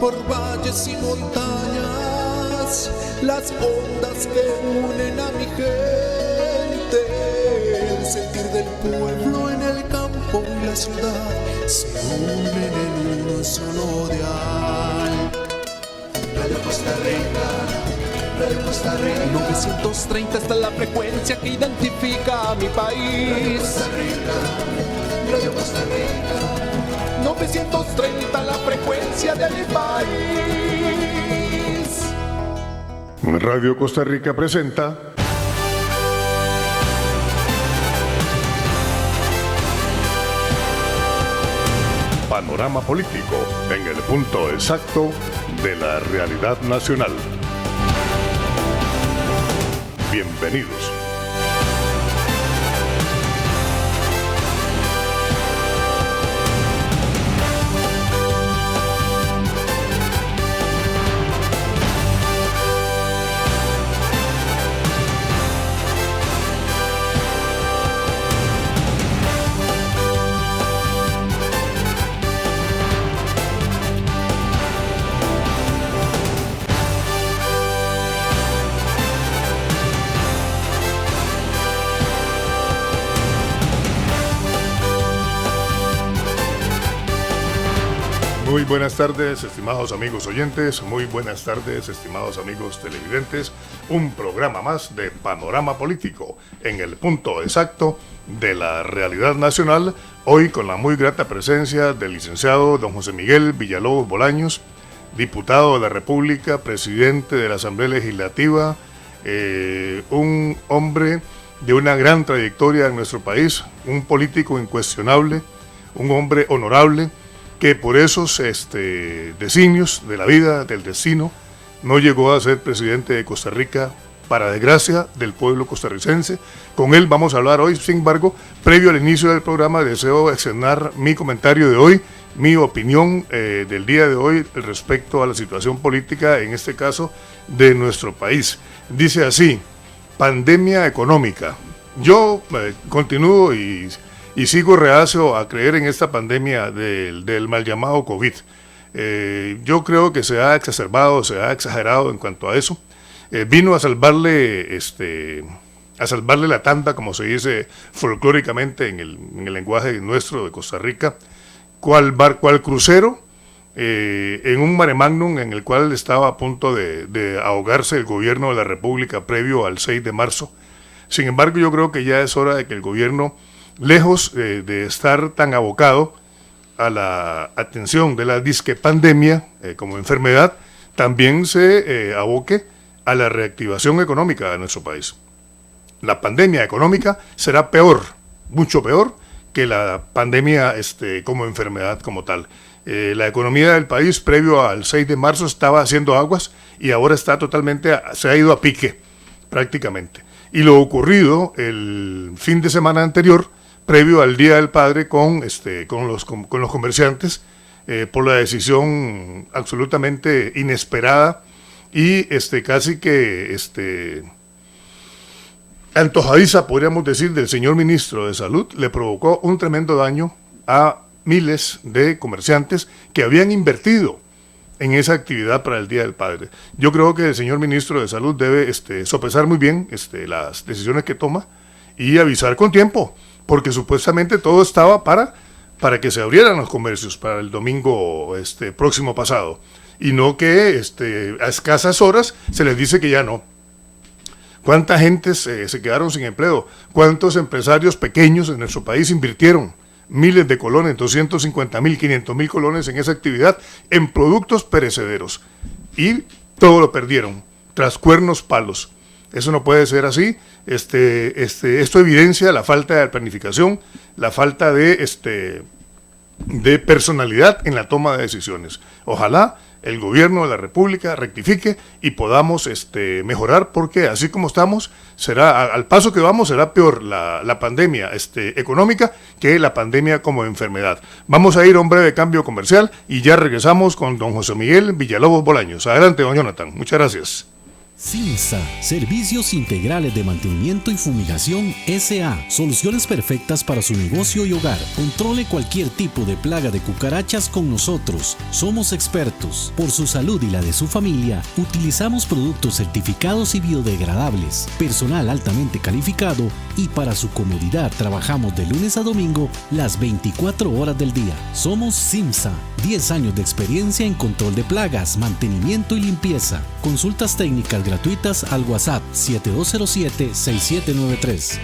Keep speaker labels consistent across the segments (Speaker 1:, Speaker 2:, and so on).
Speaker 1: por valles y montañas, las ondas que unen a mi gente, el sentir del pueblo en el campo y la ciudad se unen en un solo dial. Radio Costa Rica, Radio Costa Rica. 930 está la frecuencia que identifica a mi país. Radio Costa Rica, Radio Costa Rica. 930 la frecuencia de mi país.
Speaker 2: Radio Costa Rica presenta Panorama Político, en el punto exacto de la realidad nacional. Bienvenidos. Muy buenas tardes, estimados amigos oyentes, muy buenas tardes, estimados amigos televidentes. Un programa más de Panorama Político, en el punto exacto de la realidad nacional, hoy con la muy grata presencia del licenciado don José Miguel Villalobos Bolaños, diputado de la República, presidente de la Asamblea Legislativa, un hombre de una gran trayectoria en nuestro país, un político incuestionable, un hombre honorable, que por esos designios de la vida, del destino, no llegó a ser presidente de Costa Rica, para desgracia del pueblo costarricense. Con él vamos a hablar hoy. Sin embargo, previo al inicio del programa, deseo externar mi comentario de hoy, mi opinión del día de hoy respecto a la situación política, en este caso, de nuestro país. Dice así: pandemia económica. Yo continúo y sigo reacio a creer en esta pandemia del mal llamado COVID. Yo creo que se ha exacerbado, se ha exagerado en cuanto a eso. Vino a salvarle la tanda, como se dice folclóricamente en el lenguaje nuestro de Costa Rica, cual crucero en un mare magnum en el cual estaba a punto de ahogarse el gobierno de la República previo al 6 de marzo. Sin embargo, yo creo que ya es hora de que el gobierno, lejos de estar tan abocado a la atención de la disque pandemia como enfermedad, también se aboque a la reactivación económica de nuestro país. La pandemia económica será peor, mucho peor, que la pandemia como enfermedad como tal. La economía del país previo al 6 de marzo estaba haciendo aguas y ahora está se ha ido a pique prácticamente. Y lo ocurrido el fin de semana anterior, previo al Día del Padre, con los comerciantes, por la decisión absolutamente inesperada y casi que antojadiza, podríamos decir, del señor ministro de Salud, le provocó un tremendo daño a miles de comerciantes que habían invertido en esa actividad para el Día del Padre. Yo creo que el señor ministro de Salud debe sopesar muy bien las decisiones que toma y avisar con tiempo, porque supuestamente todo estaba para que se abrieran los comercios para el domingo próximo pasado, y no que a escasas horas se les dice que ya no. ¿Cuánta gente se quedaron sin empleo? ¿Cuántos empresarios pequeños en nuestro país invirtieron miles de colones, 250,000, 500,000 colones en esa actividad, en productos perecederos? Y todo lo perdieron, tras cuernos palos. Eso no puede ser así. Esto evidencia la falta de planificación, la falta de personalidad en la toma de decisiones. Ojalá el gobierno de la República rectifique y podamos mejorar, porque así como estamos, al paso que vamos, será peor la pandemia económica que la pandemia como enfermedad. Vamos a ir a un breve cambio comercial y ya regresamos con don José Miguel Villalobos Bolaños. Adelante, don Jonathan. Muchas gracias.
Speaker 3: CIMSA, Servicios Integrales de Mantenimiento y Fumigación S.A. Soluciones perfectas para su negocio y hogar. Controle cualquier tipo de plaga de cucarachas con nosotros. Somos expertos. Por su salud y la de su familia, utilizamos productos certificados y biodegradables, personal altamente calificado y para su comodidad trabajamos de lunes a domingo las 24 horas del día. Somos CIMSA. 10 años de experiencia en control de plagas, mantenimiento y limpieza. Consultas técnicas gratuitas al WhatsApp 7207-6793.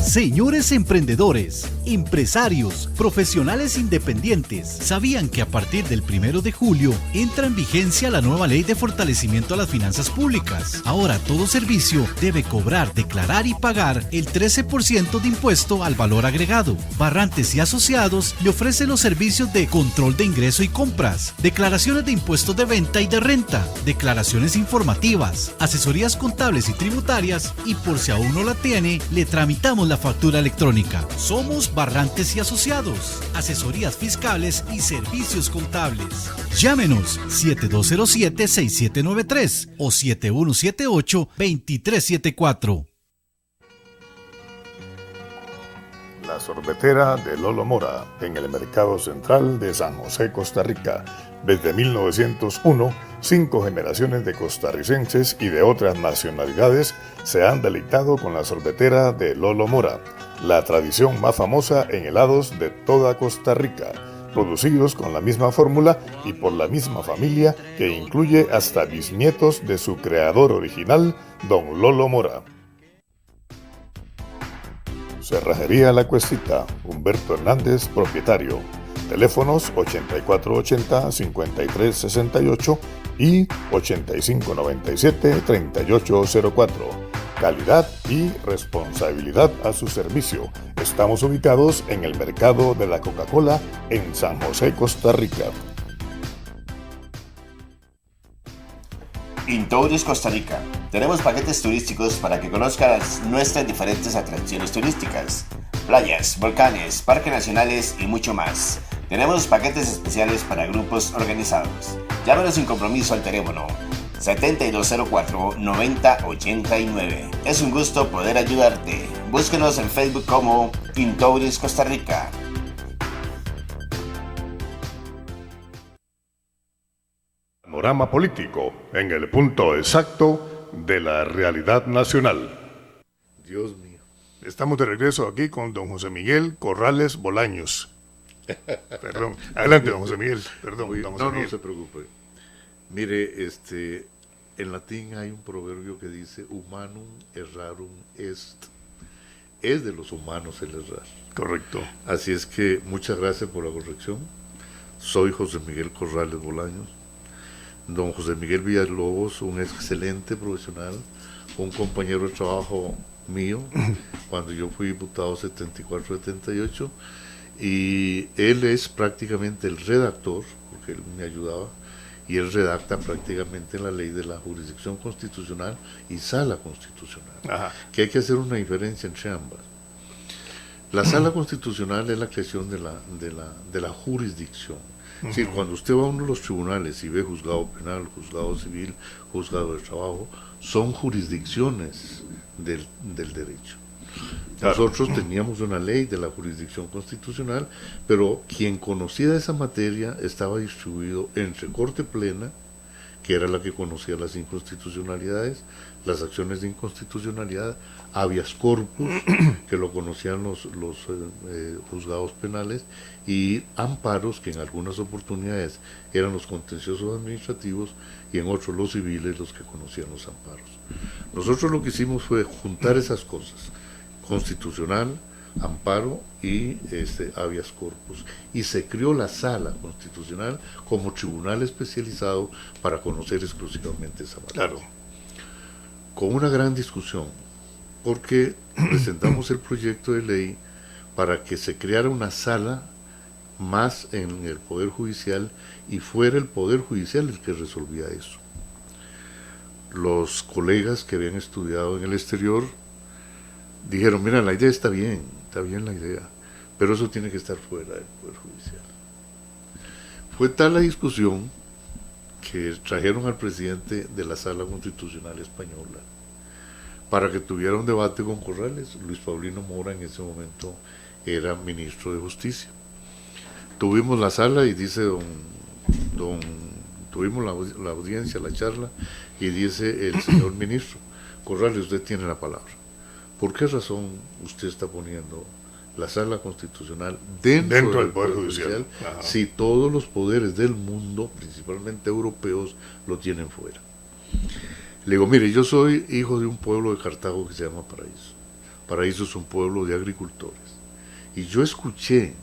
Speaker 3: Señores emprendedores, empresarios, profesionales independientes, ¿sabían que a partir del 1 de julio entra en vigencia la nueva ley de fortalecimiento a las finanzas públicas? Ahora todo servicio debe cobrar, declarar y pagar el 13% de impuesto al valor agregado. Barrantes y Asociados le ofrece los servicios de control de ingreso y compras, declaraciones de impuestos de venta y de renta, declaraciones informativas, asesorías contables y tributarias y por si aún no la tiene, le tramitamos la factura electrónica. Somos Barrantes y Asociados, asesorías fiscales y servicios contables. Llámenos 7207-6793 o 7178-2374.
Speaker 2: La sorbetera de Lolo Mora, en el Mercado Central de San José, Costa Rica. Desde 1901, 5 generaciones de costarricenses y de otras nacionalidades se han deleitado con la sorbetera de Lolo Mora, la tradición más famosa en helados de toda Costa Rica, producidos con la misma fórmula y por la misma familia que incluye hasta bisnietos de su creador original, don Lolo Mora. Cerrajería La Cuestita, Humberto Hernández, propietario. Teléfonos 8480-5368 y 8597-3804. Calidad y responsabilidad a su servicio. Estamos ubicados en el Mercado de la Coca-Cola en San José, Costa Rica.
Speaker 4: Intouris Costa Rica. Tenemos paquetes turísticos para que conozcas nuestras diferentes atracciones turísticas, playas, volcanes, parques nacionales y mucho más. Tenemos paquetes especiales para grupos organizados. Llámenos sin compromiso al teléfono 7204-9089. Es un gusto poder ayudarte. Búsquenos en Facebook como Intouris Costa Rica.
Speaker 2: Panorama político en el punto exacto de la realidad nacional.
Speaker 5: Dios mío.
Speaker 2: Estamos de regreso aquí con don José Miguel Corrales Bolaños. Perdón, adelante don José Miguel. Perdón, don José Miguel.
Speaker 5: No se preocupe. Mire, en latín hay un proverbio que dice humanum errarum est. Es de los humanos el errar.
Speaker 2: Correcto.
Speaker 5: Así es que muchas gracias por la corrección. Soy José Miguel Corrales Bolaños. Don José Miguel Villalobos, un excelente profesional, un compañero de trabajo mío cuando yo fui diputado 74-78, y él es prácticamente el redactor, porque él me ayudaba, y él redacta prácticamente la ley de la jurisdicción constitucional y sala constitucional.
Speaker 2: Ajá.
Speaker 5: Que hay que hacer una diferencia entre ambas. La sala constitucional es la creación de la jurisdicción. Es decir, cuando usted va a uno de los tribunales y ve juzgado penal, juzgado civil, juzgado de trabajo, son jurisdicciones del derecho.
Speaker 2: Claro.
Speaker 5: Nosotros teníamos una ley de la jurisdicción constitucional, pero quien conocía esa materia estaba distribuido entre Corte Plena, que era la que conocía las inconstitucionalidades, las acciones de inconstitucionalidad, habeas corpus, que lo conocían los juzgados penales, y amparos, que en algunas oportunidades eran los contenciosos administrativos y en otros los civiles los que conocían los amparos. Nosotros lo que hicimos fue juntar esas cosas, constitucional, amparo y habeas corpus, y se creó la sala constitucional como tribunal especializado para conocer exclusivamente esa materia.
Speaker 2: Claro.
Speaker 5: Con una gran discusión, porque presentamos el proyecto de ley para que se creara una sala más en el Poder Judicial y fuera el Poder Judicial el que resolvía eso. Los colegas que habían estudiado en el exterior dijeron, mira, la idea está bien la idea, pero eso tiene que estar fuera del Poder Judicial. Fue tal la discusión que trajeron al presidente de la Sala Constitucional Española para que tuviera un debate con Corrales. Luis Paulino Mora en ese momento era ministro de Justicia. Tuvimos la sala y dice tuvimos la audiencia, la charla, y dice el señor ministro: Corrales, usted tiene la palabra. ¿Por qué razón usted está poniendo la Sala Constitucional dentro del Poder Judicial si todos los poderes del mundo, principalmente europeos, lo tienen fuera? Le digo: mire, yo soy hijo de un pueblo de Cartago que se llama Paraíso. Paraíso es un pueblo de agricultores. Y yo escuché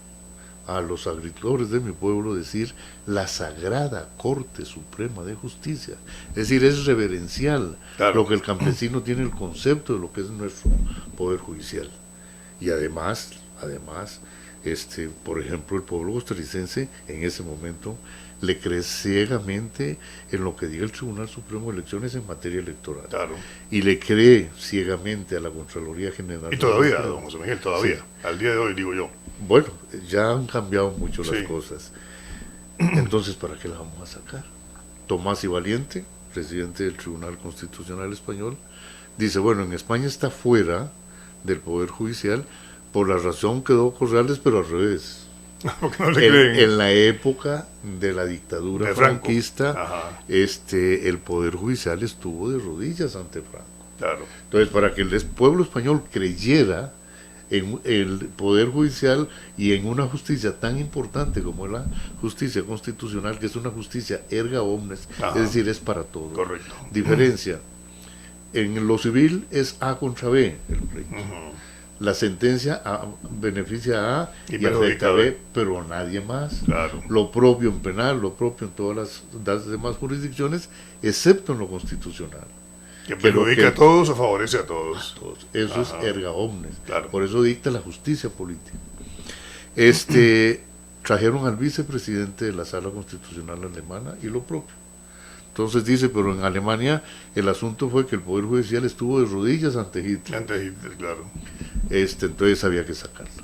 Speaker 5: a los agricultores de mi pueblo decir la Sagrada Corte Suprema de Justicia. Es decir, es reverencial lo que el campesino tiene el concepto de lo que es nuestro Poder Judicial. Y además, por ejemplo, el pueblo costarricense en ese momento le cree ciegamente en lo que diga el Tribunal Supremo de Elecciones en materia electoral. Claro. Y le cree ciegamente a la Contraloría General.
Speaker 2: Y todavía, don José Miguel, todavía, sí. Al día de hoy, digo yo.
Speaker 5: Bueno, ya han cambiado mucho las cosas. Entonces, ¿para qué la vamos a sacar? Tomás y Valiente, presidente del Tribunal Constitucional Español, dice: bueno, en España está fuera del Poder Judicial, por la razón quedó Corrales, pero al revés.
Speaker 2: Porque no le creen.
Speaker 5: En la época de la dictadura franquista, el Poder Judicial estuvo de rodillas ante Franco.
Speaker 2: Claro.
Speaker 5: Entonces, para que el pueblo español creyera en el Poder Judicial y en una justicia tan importante como la justicia constitucional, que es una justicia erga omnes, es decir, es para todos.
Speaker 2: Correcto.
Speaker 5: Diferencia: en lo civil es A contra B el pleito. La sentencia beneficia a A y afecta a B, pero a nadie más.
Speaker 2: Claro.
Speaker 5: Lo propio en penal, lo propio en todas las demás jurisdicciones, excepto en lo constitucional.
Speaker 2: Que perjudica a todos o favorece a todos.
Speaker 5: Eso es erga omnes.
Speaker 2: Claro.
Speaker 5: Por eso dicta la justicia política. Trajeron al vicepresidente de la Sala Constitucional alemana y lo propio. Entonces dice: pero en Alemania el asunto fue que el Poder Judicial estuvo de rodillas ante Hitler.
Speaker 2: Ante Hitler, claro.
Speaker 5: Entonces había que sacarlo.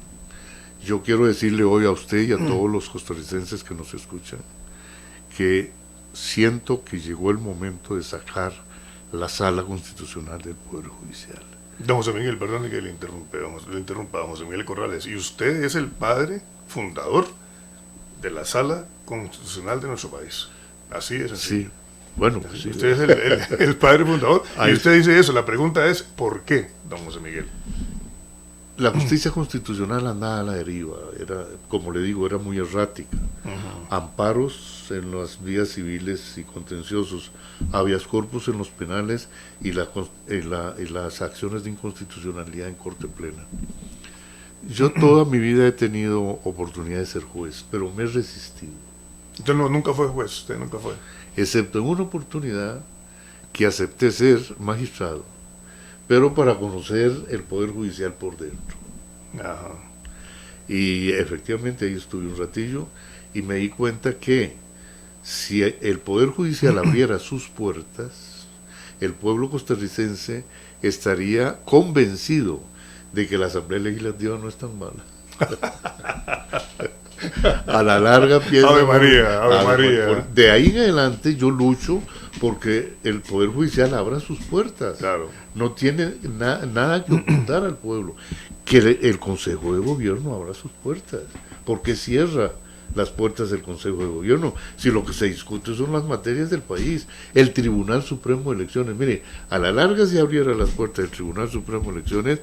Speaker 5: Yo quiero decirle hoy a usted y a todos los costarricenses que nos escuchan que siento que llegó el momento de sacar la Sala Constitucional del Poder Judicial.
Speaker 2: Don José Miguel, perdone que le interrumpa, don José Miguel Corrales. Y usted es el padre fundador de la Sala Constitucional de nuestro país. Así es. Así.
Speaker 5: Sí. Bueno, pues sí.
Speaker 2: Usted es el padre fundador. Y usted dice eso. La pregunta es: ¿por qué, don José Miguel?
Speaker 5: La justicia constitucional andaba a la deriva, como le digo, era muy errática. Amparos en las vías civiles y contenciosos, habeas corpus en los penales y las acciones de inconstitucionalidad en corte plena. Yo toda mi vida he tenido oportunidad de ser juez, pero me he resistido.
Speaker 2: Usted nunca fue juez, usted nunca fue.
Speaker 5: Excepto en una oportunidad que acepté ser magistrado, pero para conocer el Poder Judicial por dentro. Y efectivamente ahí estuve un ratillo y me di cuenta que si el Poder Judicial abriera sus puertas, el pueblo costarricense estaría convencido de que la Asamblea Legislativa no es tan mala. A la larga piensa.
Speaker 2: Ave María, Ave María.
Speaker 5: De ahí en adelante yo lucho porque el Poder Judicial abra sus puertas.
Speaker 2: Claro.
Speaker 5: No tiene nada que ocultar al pueblo. Que el Consejo de Gobierno abra sus puertas. ¿Por qué cierra las puertas del Consejo de Gobierno? Si lo que se discute son las materias del país. El Tribunal Supremo de Elecciones. Mire, a la larga si abriera las puertas del Tribunal Supremo de Elecciones,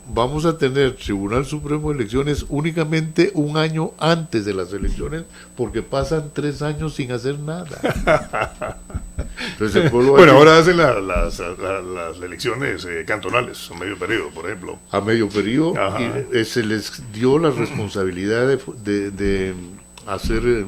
Speaker 5: vamos a tener Tribunal Supremo de Elecciones únicamente un año antes de las elecciones, porque pasan 3 años sin hacer nada. Entonces el pueblo
Speaker 2: ahora hacen las elecciones cantonales a medio periodo, por ejemplo.
Speaker 5: A medio periodo, y se les dio la responsabilidad de hacer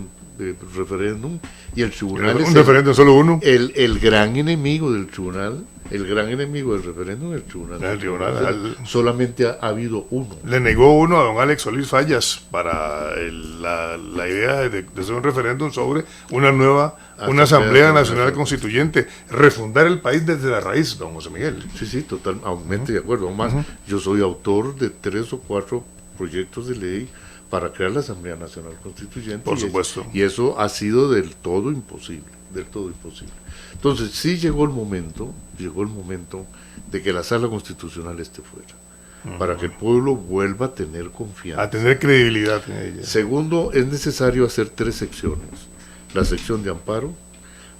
Speaker 5: referéndum, y el tribunal
Speaker 2: un referéndum solo uno.
Speaker 5: El gran enemigo del tribunal, el gran enemigo del referéndum, el tribunal. Solamente ha habido uno.
Speaker 2: Le negó uno a don Alex Solís Fallas para la idea de hacer un referéndum sobre una Asamblea Nacional Constituyente, refundar el país desde la raíz, don José Miguel.
Speaker 5: Sí, totalmente de acuerdo. Más, yo soy autor de 3 o 4 proyectos de ley para crear la Asamblea Nacional Constituyente.
Speaker 2: Por supuesto.
Speaker 5: Y eso ha sido del todo imposible. Entonces, sí llegó el momento de que la Sala Constitucional esté fuera, para que el pueblo vuelva a tener confianza.
Speaker 2: A tener credibilidad en ella.
Speaker 5: Segundo, es necesario hacer 3 secciones: la sección de amparo,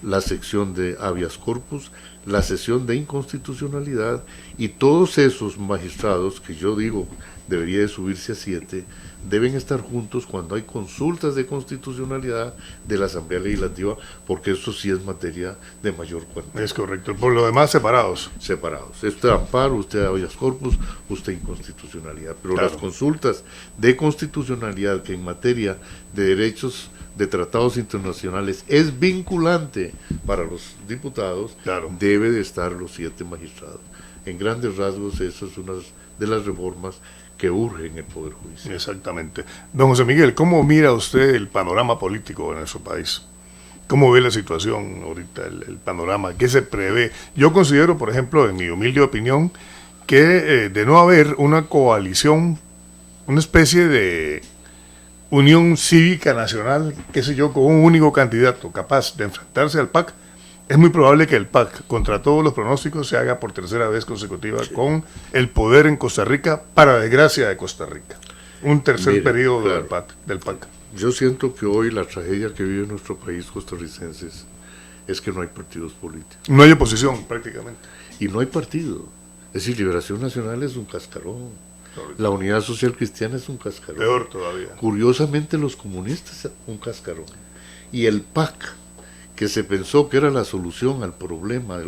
Speaker 5: la sección de habeas corpus, la sesión de inconstitucionalidad, y todos esos magistrados, que yo digo debería de subirse a 7, deben estar juntos cuando hay consultas de constitucionalidad de la Asamblea Legislativa, porque eso sí es materia de mayor cuantía.
Speaker 2: Es correcto. Por lo demás, separados.
Speaker 5: Usted amparo, usted habeas corpus, usted inconstitucionalidad. Pero
Speaker 2: claro,
Speaker 5: las consultas de constitucionalidad, que en materia de derechos de tratados internacionales es vinculante para los diputados,
Speaker 2: claro,
Speaker 5: debe de estar los 7 magistrados. En grandes rasgos, esa es una de las reformas que urgen el Poder Judicial.
Speaker 2: Exactamente. Don José Miguel, ¿cómo mira usted el panorama político de nuestro país? ¿Cómo ve la situación ahorita, el panorama? ¿Qué se prevé? Yo considero, por ejemplo, en mi humilde opinión, que de no haber una coalición, una especie de unión cívica nacional, qué sé yo, con un único candidato capaz de enfrentarse al PAC, es muy probable que el PAC, contra todos los pronósticos, se haga por tercera vez consecutiva con el poder en Costa Rica, para desgracia de Costa Rica. Un tercer periodo del PAC.
Speaker 5: Yo siento que hoy la tragedia que vive nuestro país costarricense es que no hay partidos políticos.
Speaker 2: No hay oposición, prácticamente.
Speaker 5: Y no hay partido. Es decir, Liberación Nacional es un cascarón. La Unidad Social Cristiana es un cascarón.
Speaker 2: Peor todavía.
Speaker 5: Curiosamente, los comunistas, un cascarón. Y el PAC, que se pensó que era la solución al problema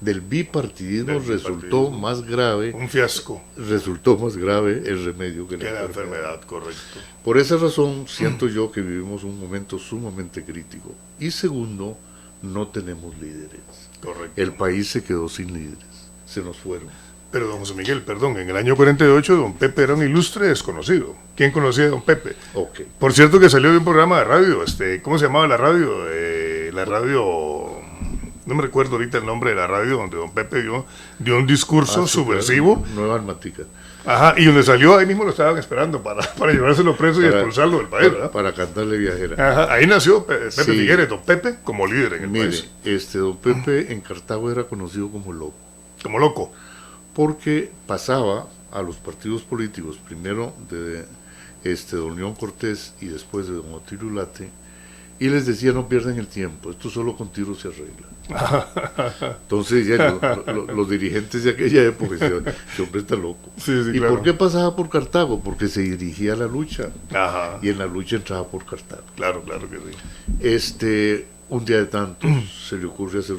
Speaker 5: del bipartidismo, resultó más grave.
Speaker 2: Un fiasco.
Speaker 5: Resultó más grave el remedio que
Speaker 2: la enfermedad, correcto.
Speaker 5: Por esa razón, siento yo que vivimos un momento sumamente crítico. Y segundo, no tenemos líderes.
Speaker 2: Correcto.
Speaker 5: El país se quedó sin líderes. Se nos fueron.
Speaker 2: Pero don José Miguel, perdón, en el año 48 don Pepe era un ilustre desconocido. ¿Quién conocía a don Pepe?
Speaker 5: Okay.
Speaker 2: Por cierto, que salió de un programa de radio, ¿cómo se llamaba la radio? La radio, no me recuerdo ahorita el nombre de la radio, donde don Pepe dio un discurso subversivo.
Speaker 5: Claro, Nueva Almática.
Speaker 2: Ajá, y donde salió, ahí mismo lo estaban esperando para llevárselo preso y expulsarlo del país, ¿verdad?
Speaker 5: Para cantarle Viajera.
Speaker 2: Ajá, ahí nació Pepe Figueres, don Pepe, como líder en el país.
Speaker 5: Don Pepe en Cartago era conocido como loco.
Speaker 2: Como loco.
Speaker 5: Porque pasaba a los partidos políticos, primero de don León Cortés y después de don Otilio Ulate, y les decía: no pierdan el tiempo, esto solo con tiros se arregla. Entonces ya los dirigentes de aquella época decían: este hombre está loco.
Speaker 2: Sí,
Speaker 5: ¿Y
Speaker 2: claro.
Speaker 5: por qué pasaba por Cartago? Porque se dirigía a la lucha.
Speaker 2: Ajá.
Speaker 5: Y en la lucha entraba por Cartago.
Speaker 2: Claro que sí.
Speaker 5: Un día de tantos se le ocurre hacer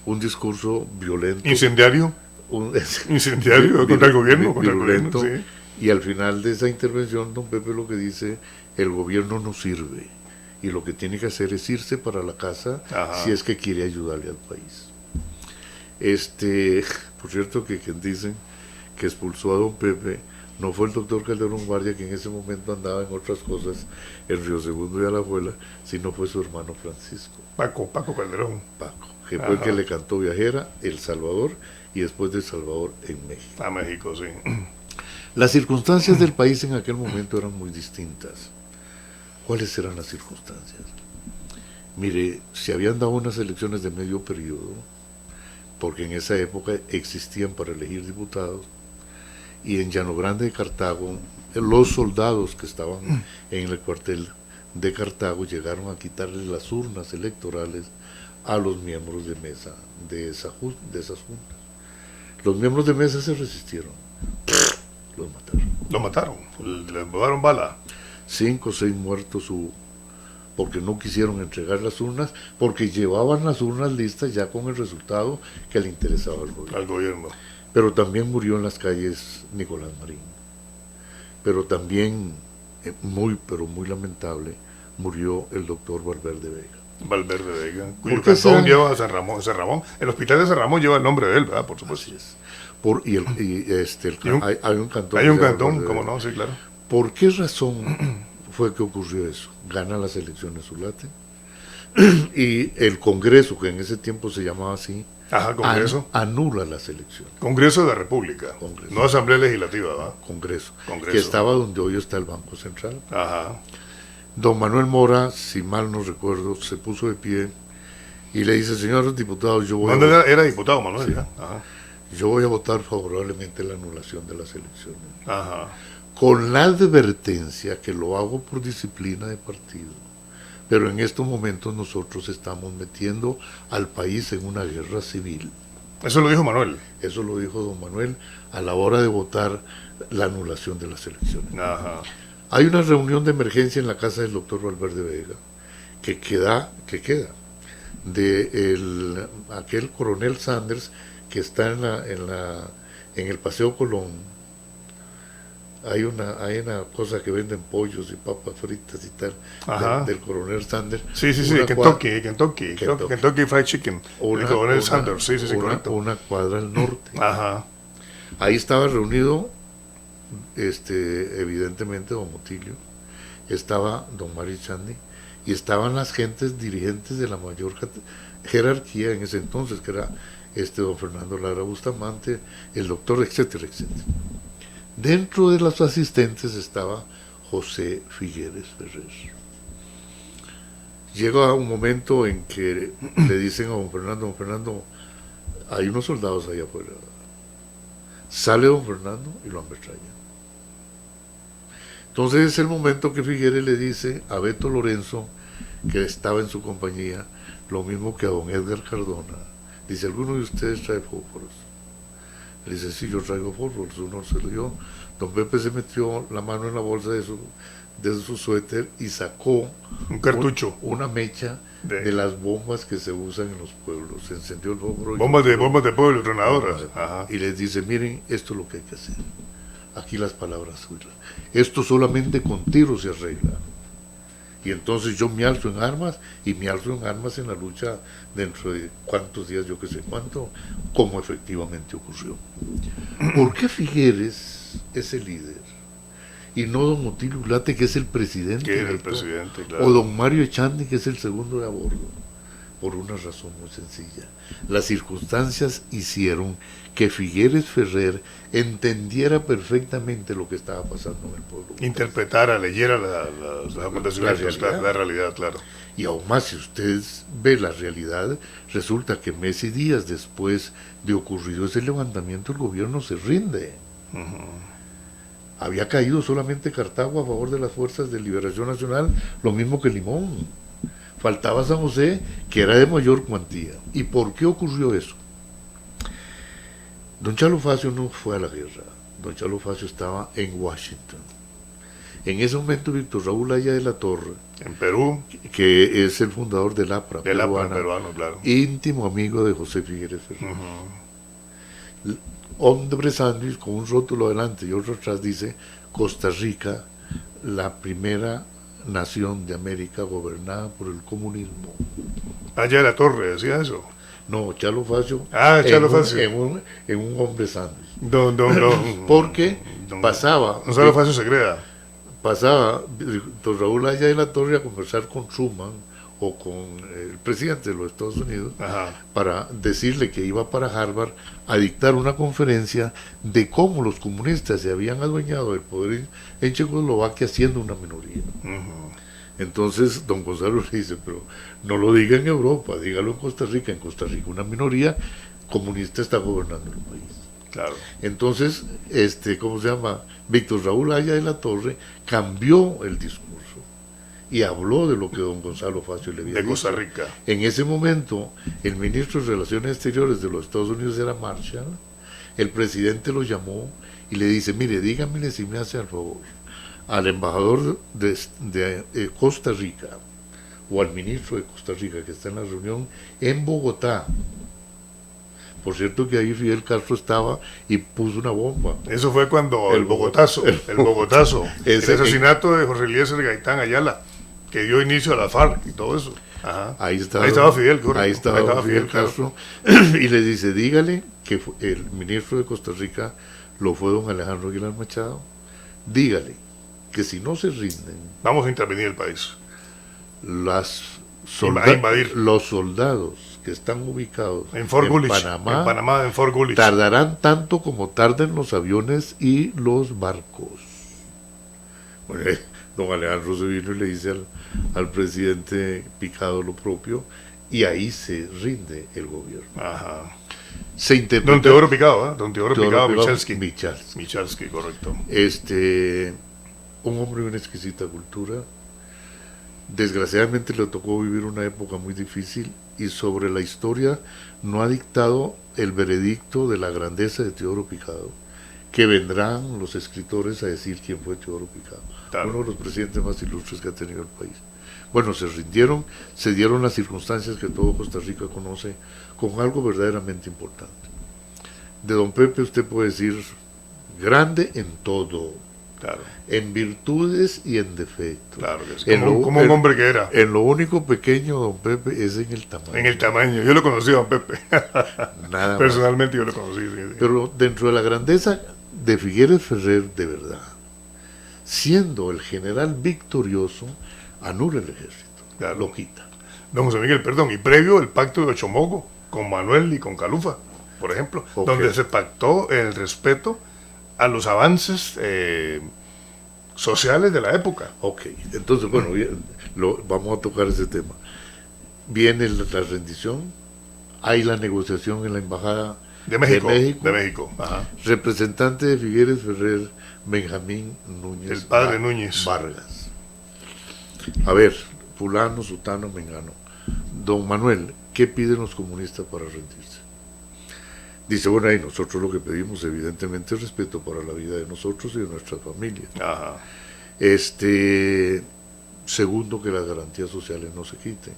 Speaker 5: un discurso violento.
Speaker 2: ¿Incendiario? Incendiario contra el gobierno,
Speaker 5: violento,
Speaker 2: sí.
Speaker 5: Y al final de esa intervención don Pepe lo que dice: el gobierno no sirve y lo que tiene que hacer es irse para la casa. Ajá. Si es que quiere ayudarle al país. Por cierto, que quien dicen que expulsó a don Pepe no fue el doctor Calderón Guardia, que en ese momento andaba en otras cosas en Río Segundo y Alajuela, sino fue su hermano Francisco.
Speaker 2: Paco Calderón.
Speaker 5: Que fue el que le cantó Viajera, El Salvador, y después de El Salvador en México.
Speaker 2: A México, sí.
Speaker 5: Las circunstancias del país en aquel momento eran muy distintas. ¿Cuáles eran las circunstancias? Mire, se habían dado unas elecciones de medio periodo, porque en esa época existían para elegir diputados, y en Llano Grande de Cartago, los soldados que estaban en el cuartel de Cartago llegaron a quitarles las urnas electorales a los miembros de mesa de esas juntas. Los miembros de mesa se resistieron.
Speaker 2: Los mataron. Les robaron bala.
Speaker 5: 5 o 6 muertos hubo, porque no quisieron entregar las urnas, porque llevaban las urnas listas ya con el resultado que le interesaba al gobierno. Pero también murió en las calles Nicolás Marín. Pero también, muy lamentable, murió el doctor Valverde Vega, cuyo cantón lleva a San Ramón. El hospital de San Ramón lleva el nombre de él, ¿verdad? Por supuesto. Así es. Hay un cantón.
Speaker 2: Hay un cantón, ¿cómo no? Sí, claro.
Speaker 5: ¿Por qué razón fue que ocurrió eso? Gana las elecciones Ulate, y el Congreso, que en ese tiempo se llamaba así,
Speaker 2: Ajá, Congreso.
Speaker 5: Anula las elecciones.
Speaker 2: Congreso de la República.
Speaker 5: Congreso.
Speaker 2: No Asamblea Legislativa, ¿va?
Speaker 5: Congreso,
Speaker 2: Congreso.
Speaker 5: que estaba donde hoy está el Banco Central.
Speaker 2: Ajá.
Speaker 5: Don Manuel Mora, si mal no recuerdo, se puso de pie y le dice: señores diputados, yo voy,
Speaker 2: Era diputado, Manuel,
Speaker 5: sí.
Speaker 2: ya. Ajá.
Speaker 5: Yo voy a votar favorablemente la anulación de las elecciones,
Speaker 2: Ajá.
Speaker 5: con la advertencia que lo hago por disciplina de partido. Pero en estos momentos nosotros estamos metiendo al país en una guerra civil.
Speaker 2: Eso lo dijo Manuel.
Speaker 5: Eso lo dijo don Manuel a la hora de votar la anulación de las elecciones.
Speaker 2: Ajá.
Speaker 5: Hay una reunión de emergencia en la casa del doctor Valverde Vega que queda de aquel coronel Sanders que está en el Paseo Colón. Hay una cosa que venden pollos y papas fritas y tal, del coronel Sanders.
Speaker 2: Sí, Kentucky Fried Chicken. El coronel Sanders, sí, correcto.
Speaker 5: Una cuadra al norte.
Speaker 2: Ajá.
Speaker 5: Ahí estaba reunido, evidentemente, don Otilio, estaba don Mario Echandi, y estaban las gentes dirigentes de la mayor jerarquía en ese entonces, que era don Fernando Lara Bustamante, el doctor, etcétera, etcétera. Dentro de los asistentes estaba José Figueres Ferrer. Llega un momento en que le dicen a don Fernando, hay unos soldados allá afuera. Sale don Fernando y lo ametrallan. Entonces es el momento que Figueres le dice a Beto Lorenzo, que estaba en su compañía, lo mismo que a don Edgar Cardona. Dice: ¿alguno de ustedes trae fósforos? Le dice: sí, yo traigo fósforos. Uno se lo dio. Don Pepe se metió la mano en la bolsa de su suéter y sacó
Speaker 2: un cartucho,
Speaker 5: una mecha de las bombas que se usan en los pueblos. Se encendió el fósforo.
Speaker 2: Bombas de pueblo, tronadoras.
Speaker 5: Y les dice: miren, esto es lo que hay que hacer. Aquí las palabras suyas. Esto solamente con tiros se arregla. Y entonces yo me alzo en armas, y me alzo en armas en la lucha dentro de cuántos días, yo que sé cuánto, como efectivamente ocurrió. ¿Por qué Figueres es el líder y no don Otilio Ulate, que es el presidente?
Speaker 2: Que era el presidente, claro.
Speaker 5: O don Mario Echandi, que es el segundo de a bordo. Por una razón muy sencilla: las circunstancias hicieron que Figueres Ferrer entendiera perfectamente lo que estaba pasando en el pueblo.
Speaker 2: Interpretara, leyera los acontecimientos, la realidad, claro.
Speaker 5: Y aún más, si usted ve la realidad, resulta que meses y días después de ocurrido ese levantamiento, el gobierno se rinde. Había caído solamente Cartago a favor de las fuerzas de liberación nacional, lo mismo que Limón. Faltaba San José, que era de mayor cuantía. ¿Y por qué ocurrió eso? Don Chalo Facio no fue a la guerra. Don Chalo Facio estaba en Washington. En ese momento, Víctor Raúl Haya de la Torre,
Speaker 2: en Perú,
Speaker 5: que es el fundador del APRA,
Speaker 2: peruano, claro,
Speaker 5: íntimo amigo de José Figueres Ferrer. Hombre sándwich con un rótulo adelante y otro atrás dice: Costa Rica, la primera nación de América gobernada por el comunismo.
Speaker 2: Haya de la Torre decía eso.
Speaker 5: No, Chalo Facio. En un hombre sándwich. Porque pasaba.
Speaker 2: No, Chalo Facio se crea.
Speaker 5: Pasaba don Raúl Haya de la Torre a conversar con Truman o con el presidente de los Estados Unidos.
Speaker 2: Ajá.
Speaker 5: Para decirle que iba para Harvard a dictar una conferencia de cómo los comunistas se habían adueñado del poder en Checoslovaquia siendo una minoría. Entonces don Gonzalo le dice: pero no lo diga en Europa, dígalo en Costa Rica. En Costa Rica una minoría comunista está gobernando el país.
Speaker 2: Claro.
Speaker 5: Entonces, Víctor Raúl Haya de la Torre cambió el discurso y habló de lo que don Gonzalo Facio le había dicho.
Speaker 2: De Costa Rica.
Speaker 5: En ese momento, el ministro de Relaciones Exteriores de los Estados Unidos era Marshall. El presidente lo llamó y le dice: mire, dígame si me hace el favor al embajador de Costa Rica o al ministro de Costa Rica que está en la reunión en Bogotá. Por cierto que ahí Fidel Castro estaba y puso una bomba.
Speaker 2: Eso fue cuando el Bogotazo, el asesinato de Jorge Eliezer Gaitán Ayala, que dio inicio a la FARC y todo eso. Ajá.
Speaker 5: Ahí estaba Fidel, correcto. Ahí estaba Fidel Castro. Y le dice: dígale que el ministro de Costa Rica lo fue don Alejandro Aguilar Machado. Dígale que si no se rinden,
Speaker 2: vamos a intervenir el país.
Speaker 5: Las
Speaker 2: invadir.
Speaker 5: Los soldados que están ubicados
Speaker 2: en Fort Gullich,
Speaker 5: Panamá,
Speaker 2: en Fort Gullich,
Speaker 5: tardarán tanto como tarden los aviones y los barcos. Bueno, don Alejandro se vino y le dice al presidente Picado lo propio, y ahí se rinde el gobierno.
Speaker 2: Ajá.
Speaker 5: Se interpreta,
Speaker 2: don Teodoro Picado, Don Teodoro Picado
Speaker 5: Michalski,
Speaker 2: correcto.
Speaker 5: Un hombre de una exquisita cultura. Desgraciadamente le tocó vivir una época muy difícil, y sobre la historia no ha dictado el veredicto de la grandeza de Teodoro Picado, que vendrán los escritores a decir quién fue Teodoro Picado, claro, uno de los presidentes más ilustres que ha tenido el país. Bueno, se rindieron, se dieron las circunstancias que todo Costa Rica conoce, con algo verdaderamente importante. De don Pepe usted puede decir grande en todo,
Speaker 2: claro,
Speaker 5: en virtudes y en defectos.
Speaker 2: Claro, que es como un hombre que era.
Speaker 5: En lo único pequeño, don Pepe, es en el tamaño.
Speaker 2: En el tamaño, yo lo conocí a don Pepe.
Speaker 5: Nada
Speaker 2: personalmente
Speaker 5: más.
Speaker 2: Yo lo conocí. Sí.
Speaker 5: Pero dentro de la grandeza de Figueres Ferrer, de verdad, siendo el general victorioso, anula el ejército,
Speaker 2: claro,
Speaker 5: lo quita.
Speaker 2: Don José Miguel, perdón, y previo el pacto de Ochomogo con Manuel y con Calufa, por ejemplo, donde se pactó el respeto a los avances sociales de la época.
Speaker 5: Ok, entonces, bueno, vamos a tocar ese tema. Viene la rendición, hay la negociación en la Embajada de
Speaker 2: México. Ajá.
Speaker 5: Representante de Figueres Ferrer, Benjamín Núñez.
Speaker 2: El padre Núñez
Speaker 5: Vargas. A ver, fulano, sutano, mengano. Don Manuel, ¿qué piden los comunistas para rendirse? Dice, bueno, ahí nosotros lo que pedimos evidentemente es respeto para la vida de nosotros y de nuestras familias.
Speaker 2: Ajá.
Speaker 5: Segundo, que las garantías sociales no se quiten.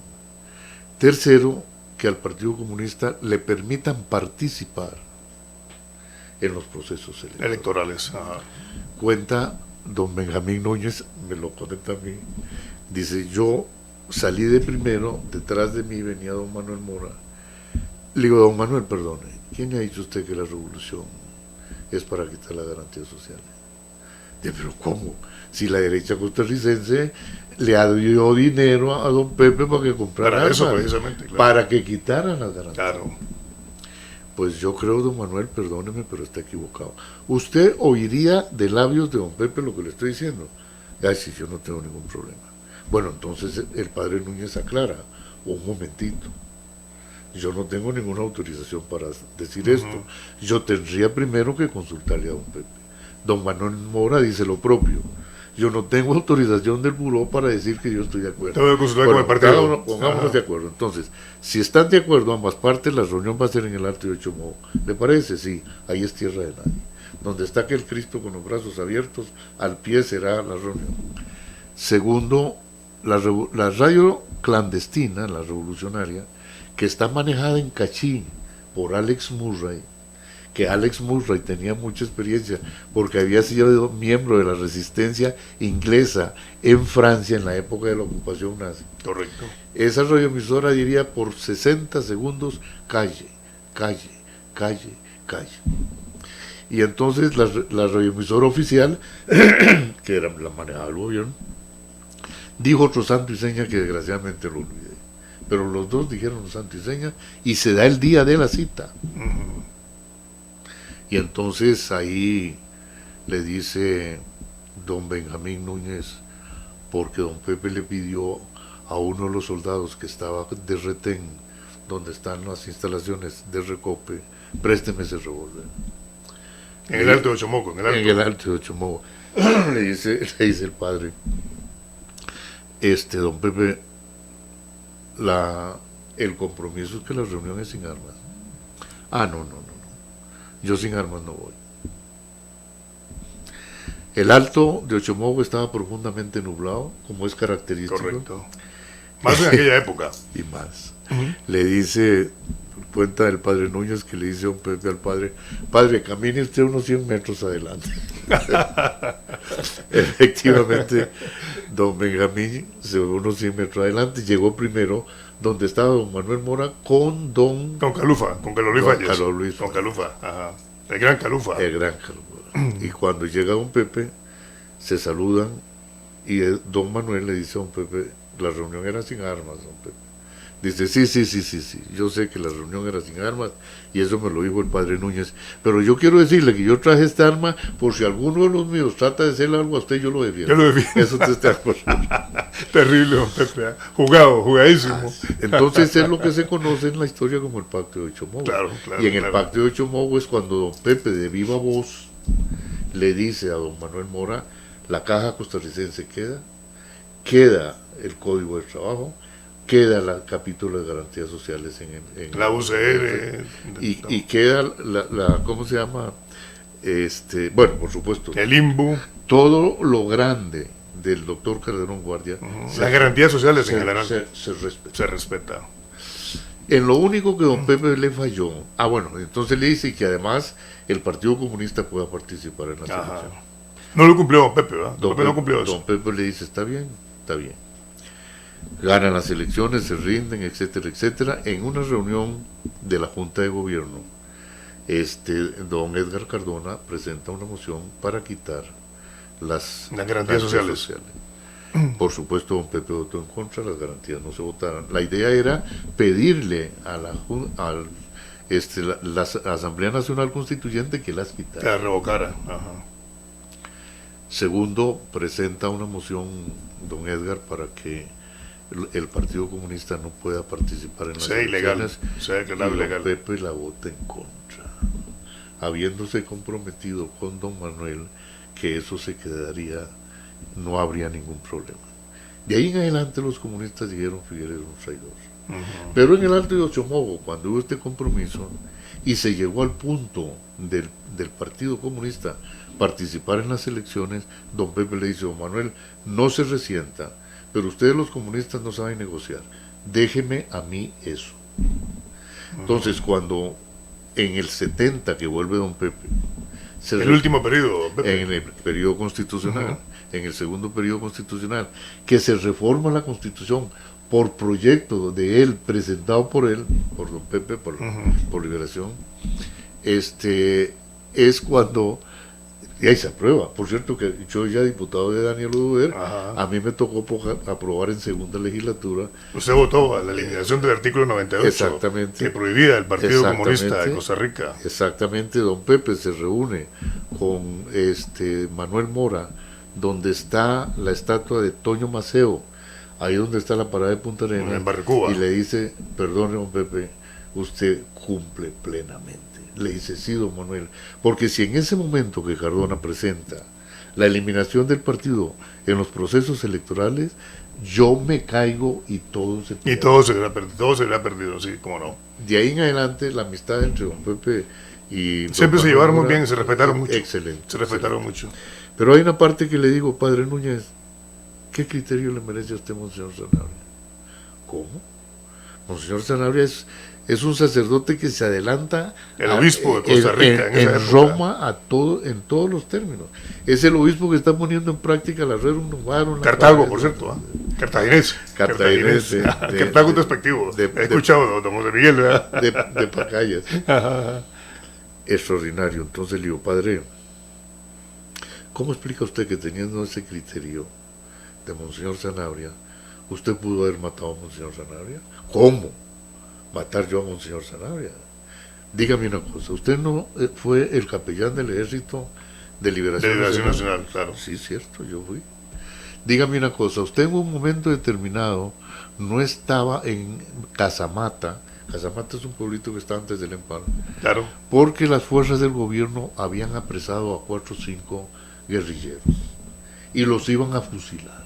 Speaker 5: Tercero, que al Partido Comunista le permitan participar en los procesos
Speaker 2: electorales. Ajá.
Speaker 5: Cuenta don Benjamín Núñez, me lo comenta a mí, dice, yo salí de primero, detrás de mí venía don Manuel Mora. Le digo, don Manuel, perdone, ¿quién le ha dicho usted que la revolución es para quitar las garantías sociales? Dice, pero ¿cómo? Si la derecha costarricense le dio dinero a don Pepe para que comprara
Speaker 2: para eso,
Speaker 5: armas,
Speaker 2: precisamente, claro,
Speaker 5: para que quitaran las garantías.
Speaker 2: Claro.
Speaker 5: Pues yo creo, don Manuel, perdóneme, pero está equivocado. Usted oiría de labios de don Pepe lo que le estoy diciendo. Ay, sí, yo no tengo ningún problema. Bueno, entonces el padre Núñez aclara, un momentito, yo no tengo ninguna autorización para decir esto. Yo tendría primero que consultarle a don Pepe. Don Manuel Mora dice lo propio. Yo no tengo autorización del buró para decir que yo estoy de acuerdo.
Speaker 2: Tengo que consultar con el partido.
Speaker 5: Pongámonos de acuerdo. Entonces, si están de acuerdo ambas partes, la reunión va a ser en el Alto de Ochomogo. ¿Le parece? Sí, ahí es tierra de nadie. Donde está aquel Cristo con los brazos abiertos, al pie será la reunión. Segundo, la radio clandestina, la revolucionaria, que está manejada en Cachí por Alex Murray, que Alex Murray tenía mucha experiencia porque había sido miembro de la resistencia inglesa en Francia en la época de la ocupación nazi.
Speaker 2: Correcto.
Speaker 5: Esa radioemisora diría por 60 segundos, calle, calle, calle, calle. Y entonces la radioemisora oficial, que era la manejaba el gobierno, dijo otro santo y seña que desgraciadamente lo olvidé. Pero los dos dijeron santo y seña y se da el día de la cita. Y entonces ahí le dice don Benjamín Núñez, porque don Pepe le pidió a uno de los soldados que estaba de retén, donde están las instalaciones de Recope, présteme ese revólver.
Speaker 2: En el Alto de Ochomogo.
Speaker 5: En el Alto de Ochomogo. le dice el padre, don Pepe, el compromiso es que la reunión es sin armas. No. Yo sin armas no voy. El Alto de Ochomogo estaba profundamente nublado, como es característico.
Speaker 2: Correcto. Más en aquella época.
Speaker 5: Y más. Le dice, cuenta el padre Núñez, que le dice a don Pepe al padre, camine usted unos 100 metros adelante. Efectivamente, don Benjamín se fue unos 100 metros adelante, llegó primero donde estaba don Manuel Mora con
Speaker 2: Calufa, con Carlos Luis Valles.
Speaker 5: Carlos Luis
Speaker 2: con Calufa, ajá. El gran Calufa.
Speaker 5: Y cuando llega don Pepe, se saludan y don Manuel le dice a don Pepe, la reunión era sin armas, don Pepe. Dice, sí, yo sé que la reunión era sin armas y eso me lo dijo el padre Núñez, pero yo quiero decirle que yo traje esta arma por si alguno de los míos trata de hacerle algo a usted, yo lo defiendo.
Speaker 2: Yo lo defiendo.
Speaker 5: Eso te está acordando.
Speaker 2: Terrible, don Pepe, jugadísimo.
Speaker 5: Entonces es lo que se conoce en la historia como el Pacto de Ochomogo.
Speaker 2: Claro,
Speaker 5: y en el Pacto de Ochomogo es cuando don Pepe de viva voz le dice a don Manuel Mora, la caja costarricense queda el Código del Trabajo, queda el capítulo de garantías sociales en
Speaker 2: la UCR
Speaker 5: y queda la ¿cómo se llama? Bueno, por supuesto,
Speaker 2: el INBU,
Speaker 5: todo lo grande del doctor Calderón Guardia,
Speaker 2: las garantías sociales en general
Speaker 5: se respeta. En lo único que don Pepe le falló, bueno, entonces le dice que además el Partido Comunista pueda participar en la selección.
Speaker 2: No lo cumplió don Pepe, ¿verdad? Don Pepe no cumplió eso.
Speaker 5: Don Pepe le dice, está bien. Ganan las elecciones, se rinden, etcétera, etcétera. En una reunión de la Junta de Gobierno, don Edgar Cardona presenta una moción para quitar las
Speaker 2: garantías sociales.
Speaker 5: Por supuesto, don Pepe votó en contra, las garantías no se votaron. La idea era pedirle a la Asamblea Nacional Constituyente que las quitara.
Speaker 2: Que las revocara.
Speaker 5: Segundo, presenta una moción don Edgar para que el Partido Comunista no pueda participar en las elecciones.
Speaker 2: Ilegal.
Speaker 5: Pepe la vota en contra, habiéndose comprometido con don Manuel que eso se quedaría, no habría ningún problema. De ahí en adelante los comunistas dijeron Figueres un traidor. Pero en el Alto de Ochomogo, cuando hubo este compromiso y se llegó al punto del Partido Comunista participar en las elecciones, don Pepe le dice, don Manuel, no se resienta, pero ustedes los comunistas no saben negociar, déjeme a mí eso. Entonces cuando en el 70 que vuelve don Pepe,
Speaker 2: el último periodo, Pepe,
Speaker 5: en el periodo constitucional, en el segundo periodo constitucional, que se reforma la Constitución por proyecto de él, presentado por él, por don Pepe, por Liberación, es cuando y ahí se aprueba. Por cierto que yo ya diputado de Daniel Oduber, a mí me tocó aprobar en segunda legislatura.
Speaker 2: Usted votó a la eliminación del artículo 98,
Speaker 5: exactamente,
Speaker 2: que prohibía el Partido Comunista de Costa Rica.
Speaker 5: Exactamente, don Pepe se reúne con Manuel Mora, donde está la estatua de Toño Maceo, ahí donde está la parada de Punta Arenas,
Speaker 2: en Barracuba,
Speaker 5: y le dice, perdone don Pepe, usted cumple plenamente. Le dice, sí, don Manuel, porque si en ese momento que Cardona presenta la eliminación del partido en los procesos electorales, yo me caigo y todo se pierde.
Speaker 2: Y todo se hubiera perdido, sí, cómo no.
Speaker 5: De ahí en adelante la amistad entre don Pepe y
Speaker 2: siempre se llevaron muy bien, se respetaron mucho.
Speaker 5: Excelente.
Speaker 2: Se respetaron mucho.
Speaker 5: Pero hay una parte que le digo, padre Núñez, ¿qué criterio le merece a usted, Monseñor Sanabria? ¿Cómo? Monseñor Sanabria es un sacerdote que se adelanta,
Speaker 2: el obispo de Costa Rica
Speaker 5: en Roma en todos los términos. Es el obispo que está poniendo en práctica la Rerum Novarum.
Speaker 2: Cartago, por cierto, cartaginés.
Speaker 5: Cartaginés.
Speaker 2: Cartago es despectivo. He escuchado, don José Miguel, ¿verdad?
Speaker 5: De Pacayas. Extraordinario. Entonces le digo, padre, ¿cómo explica usted que teniendo ese criterio de Monseñor Sanabria, usted pudo haber matado a Monseñor Sanabria? ¿Cómo? Matar yo a Monseñor Sanabria. Dígame una cosa, usted no fue el capellán del Ejército de Liberación
Speaker 2: Nacional, claro.
Speaker 5: Sí, cierto, yo fui. Dígame una cosa, usted en un momento determinado no estaba en Casamata. Casamata es un pueblito que está antes del Empalme.
Speaker 2: Claro.
Speaker 5: Porque las fuerzas del gobierno habían apresado a 4 o 5 guerrilleros y los iban a fusilar.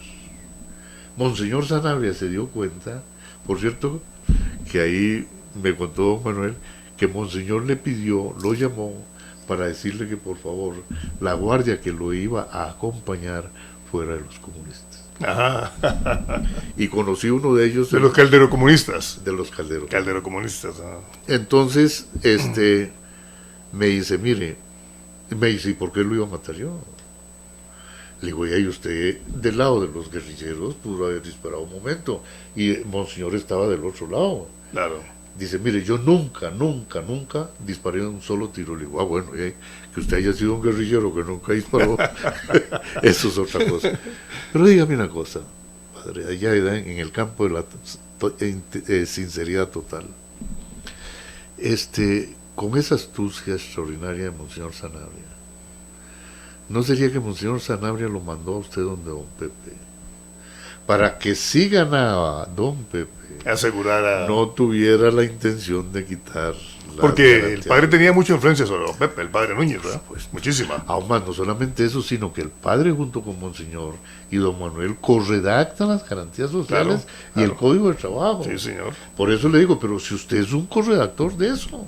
Speaker 5: Monseñor Sanabria se dio cuenta, por cierto, que ahí me contó don Manuel, que Monseñor le pidió, lo llamó para decirle que por favor la guardia que lo iba a acompañar fuera de los comunistas. Y conocí uno de ellos.
Speaker 2: De los calderocomunistas.
Speaker 5: De los calderocomunistas.
Speaker 2: Calderocomunistas.
Speaker 5: Entonces, me dice, mire, me dice, ¿y por qué lo iba a matar yo? Le digo, y usted del lado de los guerrilleros pudo haber disparado un momento y Monseñor estaba del otro lado.
Speaker 2: Claro.
Speaker 5: Dice, mire, yo nunca disparé un solo tiro. Le digo, bueno, que usted haya sido un guerrillero que nunca disparó, eso es otra cosa. Pero dígame una cosa, padre, allá en el campo de la sinceridad total. Con esa astucia extraordinaria de Monseñor Sanabria, ¿no sería que Monseñor Sanabria lo mandó a usted donde don Pepe? Para que si ganaba don Pepe,
Speaker 2: asegurara,
Speaker 5: no tuviera la intención de quitar la
Speaker 2: porque el padre tenía mucha influencia sobre don Pepe, el padre Núñez, ¿verdad? Pues muchísima.
Speaker 5: Aún más, no solamente eso, sino que el padre junto con Monseñor y don Manuel corredactan las garantías sociales y el Código de Trabajo.
Speaker 2: Sí, señor.
Speaker 5: Por eso le digo, pero si usted es un corredactor de eso,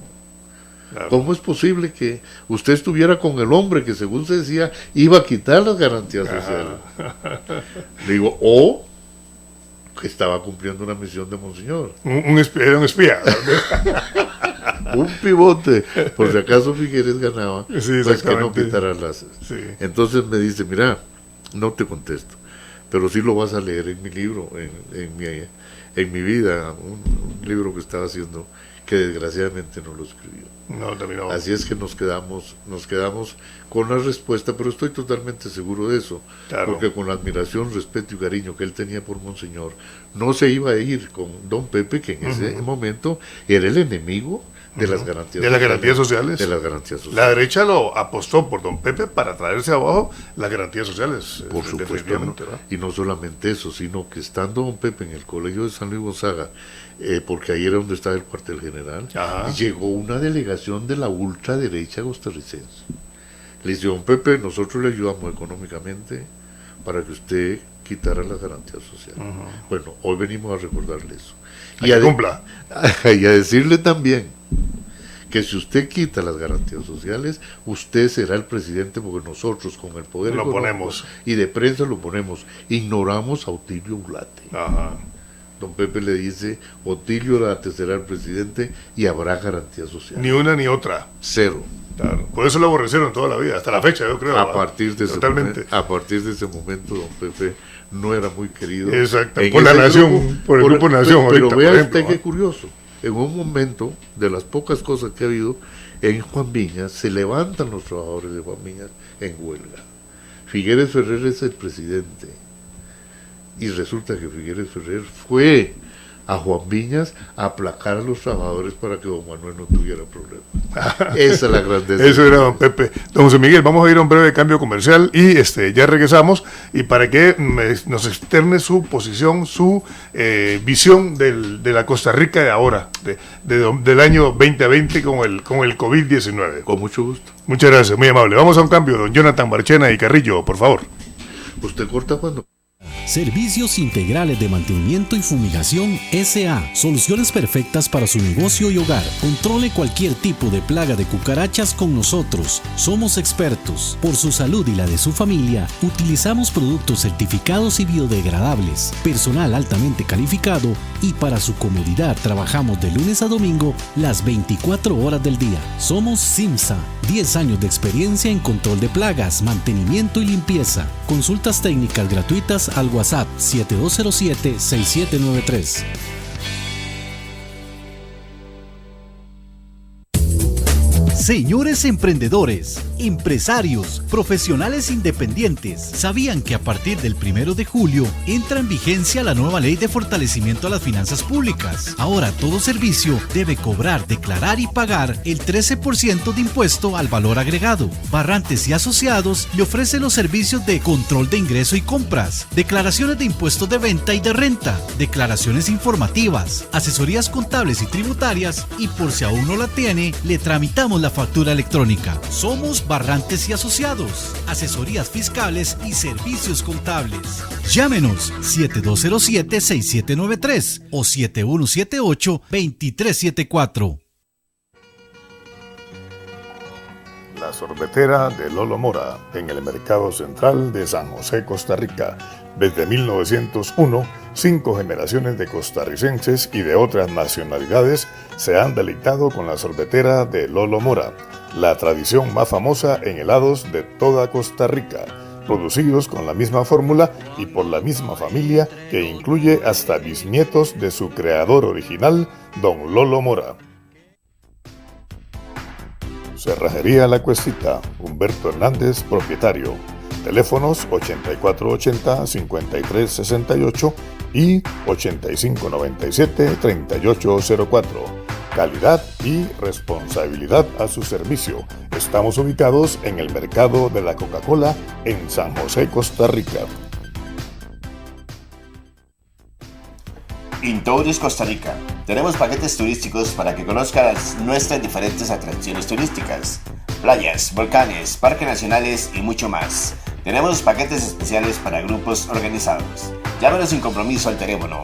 Speaker 5: ¿cómo es posible que usted estuviera con el hombre que según se decía iba a quitar las garantías sociales? Le digo, o que estaba cumpliendo una misión de Monseñor.
Speaker 2: Era un espía.
Speaker 5: Un pivote, por si acaso Figueres ganaba,
Speaker 2: sí,
Speaker 5: pues que no quitara las...
Speaker 2: Sí.
Speaker 5: Entonces me dice, mira, no te contesto, pero sí lo vas a leer en mi libro, en mi vida, un libro que estaba haciendo, que desgraciadamente no lo escribió.
Speaker 2: No, también no.
Speaker 5: Así es que nos quedamos con la respuesta, pero estoy totalmente seguro de eso, porque con la admiración, respeto y cariño que él tenía por Monseñor, no se iba a ir con don Pepe, que en ese momento era el enemigo de las garantías
Speaker 2: de las garantías sociales.
Speaker 5: De las garantías sociales.
Speaker 2: La derecha lo apostó por don Pepe para traerse abajo las garantías sociales.
Speaker 5: Por supuesto, ¿no? Y no solamente eso, sino que estando don Pepe en el colegio de San Luis Gonzaga, porque ahí era donde estaba el cuartel general, llegó una delegación de la ultraderecha costarricense. Le dice, don Pepe, nosotros le ayudamos económicamente para que usted quitara las garantías sociales. Bueno, hoy venimos a recordarle eso.
Speaker 2: Y a cumpla.
Speaker 5: Y a decirle también que si usted quita las garantías sociales, usted será el presidente, porque nosotros con el poder
Speaker 2: lo ponemos
Speaker 5: y de prensa lo ponemos. Ignoramos a Otilio Ulate. Don Pepe le dice, Otilio Ulate será el presidente y habrá garantías sociales.
Speaker 2: Ni una ni otra.
Speaker 5: Cero.
Speaker 2: Claro. Por eso lo aborrecieron toda la vida, hasta la fecha, yo creo.
Speaker 5: A partir de ese momento, don Pepe no era muy querido.
Speaker 2: Exacto, por la nación, por el grupo Nación.
Speaker 5: Pero vea usted qué curioso. En un momento, de las pocas cosas que ha habido, en Juan Viñas se levantan los trabajadores de Juan Viñas en huelga. Figueres Ferrer es el presidente. Y resulta que Figueres Ferrer fue a Juan Viñas a aplacar a los trabajadores para que don Manuel no tuviera problemas. Esa es la grandeza.
Speaker 2: Eso era don Pepe. Don José Miguel, vamos a ir a un breve cambio comercial y ya regresamos, y para que nos externe su posición, su visión de la Costa Rica de ahora, del año 2020 con el COVID-19.
Speaker 5: Con mucho gusto.
Speaker 2: Muchas gracias, muy amable. Vamos a un cambio, don Jonathan Barchena y Carrillo, por favor.
Speaker 5: ¿Usted corta cuando?
Speaker 3: Servicios Integrales de Mantenimiento y Fumigación S.A. Soluciones perfectas para su negocio y hogar. Controle cualquier tipo de plaga de cucarachas con nosotros. Somos expertos. Por su salud y la de su familia, utilizamos productos certificados y biodegradables, personal altamente calificado, y para su comodidad trabajamos de lunes a domingo las 24 horas del día. Somos SIMSA. 10 años de experiencia en control de plagas, mantenimiento y limpieza. Consultas técnicas gratuitas al WhatsApp 7207-6793. Señores emprendedores, empresarios, profesionales independientes, ¿sabían que a partir del 1 de julio entra en vigencia la nueva ley de fortalecimiento a las finanzas públicas? Ahora todo servicio debe cobrar, declarar y pagar el 13% de impuesto al valor agregado. Barrantes y Asociados le ofrecen los servicios de control de ingreso y compras, declaraciones de impuestos de venta y de renta, declaraciones informativas, asesorías contables y tributarias, y por si aún no la tiene, le tramitamos la factura electrónica. Somos Barrantes y Asociados, asesorías fiscales y servicios contables. Llámenos 7207-6793 o 7178-2374.
Speaker 2: La sorbetera de Lolo Mora, en el Mercado Central de San José, Costa Rica. Desde 1901, 5 generaciones de costarricenses y de otras nacionalidades se han deleitado con la sorbetera de Lolo Mora, la tradición más famosa en helados de toda Costa Rica, producidos con la misma fórmula y por la misma familia, que incluye hasta bisnietos de su creador original, don Lolo Mora. Cerrajería La Cuestita, Humberto Hernández, propietario. Teléfonos 8480-5368 y 8597-3804. Calidad y responsabilidad a su servicio. Estamos ubicados en el mercado de la Coca-Cola en San José, Costa Rica.
Speaker 4: Intouris Costa Rica. Tenemos paquetes turísticos para que conozcas nuestras diferentes atracciones turísticas, playas, volcanes, parques nacionales y mucho más. Tenemos paquetes especiales para grupos organizados. Llámenos sin compromiso al teléfono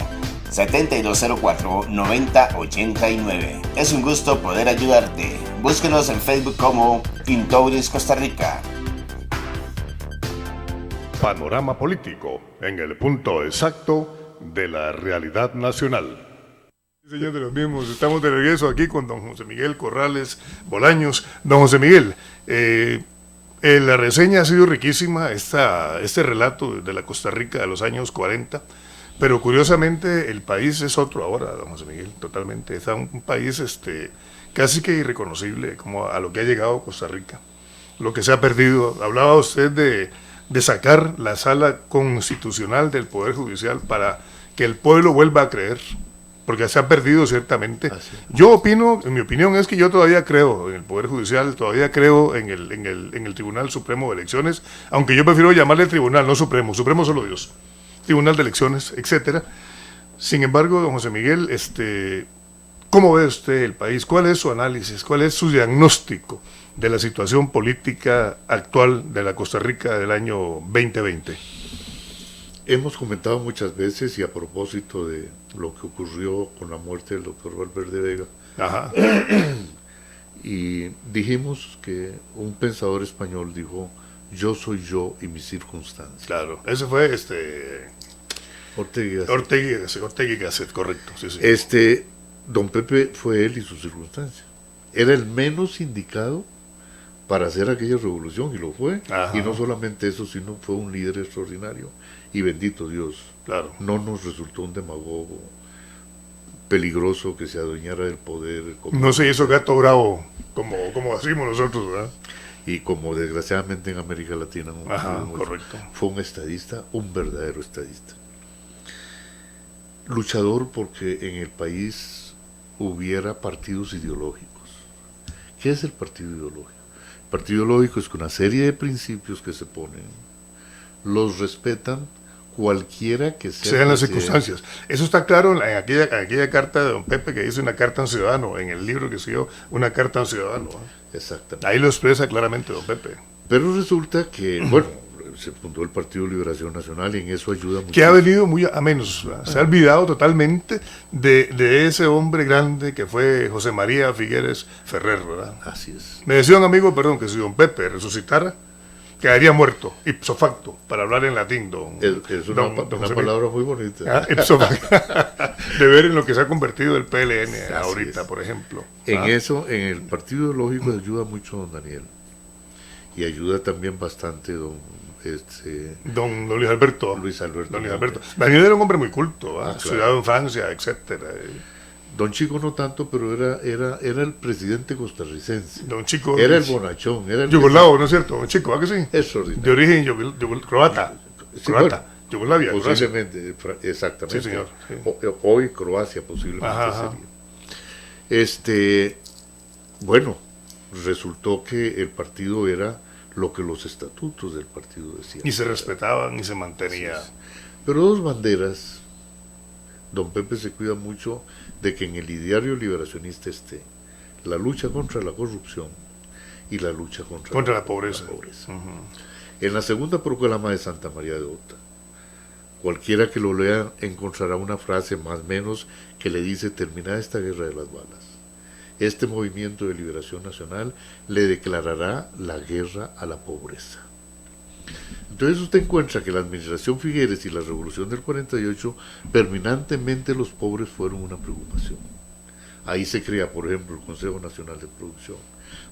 Speaker 4: 7204-9089. Es un gusto poder ayudarte. Búsquenos en Facebook como Intouris Costa Rica.
Speaker 2: Panorama político en el punto exacto de la realidad nacional. Señor de los mismos, estamos de regreso aquí con don José Miguel Corrales Bolaños. Don José Miguel, la reseña ha sido riquísima, este relato de la Costa Rica de los años 40, pero curiosamente el país es otro ahora, don José Miguel, totalmente. Está un país casi que irreconocible como a lo que ha llegado Costa Rica, lo que se ha perdido. Hablaba usted de sacar la sala constitucional del Poder Judicial para que el pueblo vuelva a creer, porque se ha perdido ciertamente. Yo opino, en mi opinión es que yo todavía creo en el Poder Judicial, todavía creo en el Tribunal Supremo de Elecciones, aunque yo prefiero llamarle tribunal, no supremo solo Dios, Tribunal de Elecciones, etcétera. Sin embargo, don José Miguel, ¿cómo ve usted el país? ¿Cuál es su análisis? ¿Cuál es su diagnóstico de la situación política actual de la Costa Rica del año 2020?
Speaker 5: Hemos comentado muchas veces, y a propósito de lo que ocurrió con la muerte del doctor Valverde Vega,
Speaker 2: Ajá.
Speaker 5: y dijimos que un pensador español dijo: yo soy yo y mis circunstancias.
Speaker 2: Claro, ese fue
Speaker 5: Ortega
Speaker 2: y Gasset, correcto. Sí, sí.
Speaker 5: Don Pepe fue él y sus circunstancias. Era el menos indicado para hacer aquella revolución, y lo fue.
Speaker 2: Ajá.
Speaker 5: Y no solamente eso, sino fue un líder extraordinario, y bendito Dios,
Speaker 2: Claro.
Speaker 5: no nos resultó un demagogo peligroso que se adueñara del poder,
Speaker 2: No se hizo gato bravo como decimos nosotros, ¿verdad?
Speaker 5: y como desgraciadamente en América Latina
Speaker 2: correcto.
Speaker 5: fue un estadista, un verdadero estadista, luchador porque en el país hubiera partidos ideológicos. ¿Qué es el partido ideológico? El partido ideológico es que una serie de principios que se ponen los respetan cualquiera que
Speaker 2: sean las circunstancias. Eso está claro en aquella carta de don Pepe, que dice una carta a un ciudadano, en el libro que siguió, una carta a un ciudadano.
Speaker 5: Exactamente.
Speaker 2: Ahí lo expresa claramente don Pepe.
Speaker 5: Pero resulta que, bueno, se fundó el Partido Liberación Nacional y en eso ayuda mucho.
Speaker 2: Que ha venido muy a menos, ¿verdad? Se ha olvidado totalmente de ese hombre grande que fue José María Figueres Ferrer, ¿verdad?
Speaker 5: Así es.
Speaker 2: Me decía un amigo, que si don Pepe resucitara, quedaría muerto, ipso facto, para hablar en latín,
Speaker 5: Es una palabra muy bonita.
Speaker 2: Ipso facto, de ver en lo que se ha convertido el PLN ahorita,
Speaker 5: es.
Speaker 2: por ejemplo.
Speaker 5: En eso, en el partido ideológico ayuda mucho don Daniel, y ayuda también bastante don
Speaker 2: Luis Alberto. Daniel era un hombre muy culto,
Speaker 5: claro.
Speaker 2: Estudiado en Francia, etcétera.
Speaker 5: Don Chico no tanto, pero era el presidente costarricense.
Speaker 2: Don Chico
Speaker 5: era el bonachón. Era el
Speaker 2: yugoslavo, ¿no es cierto? Don Chico, ¿va que sí?
Speaker 5: Extraordinario.
Speaker 2: De origen croata.
Speaker 5: Sí,
Speaker 2: Croata. Yugoslavia.
Speaker 5: Posiblemente, exactamente.
Speaker 2: Sí, señor. Sí.
Speaker 5: Hoy Croacia posiblemente
Speaker 2: Ajá.
Speaker 5: sería. Bueno, resultó que el partido era lo que los estatutos del partido decían.
Speaker 2: Y se respetaban y se mantenía.
Speaker 5: Sí. Pero dos banderas. Don Pepe se cuida mucho de que en el ideario liberacionista esté la lucha contra la corrupción y la lucha contra
Speaker 2: la pobreza.
Speaker 5: Uh-huh. En la segunda proclama de Santa María de Ota, cualquiera que lo lea encontrará una frase más o menos que le dice: terminada esta guerra de las balas, este movimiento de liberación nacional le declarará la guerra a la pobreza. Entonces usted encuentra que la administración Figueres y la revolución del 48, permanentemente los pobres fueron una preocupación. Ahí se crea, por ejemplo, el Consejo Nacional de Producción,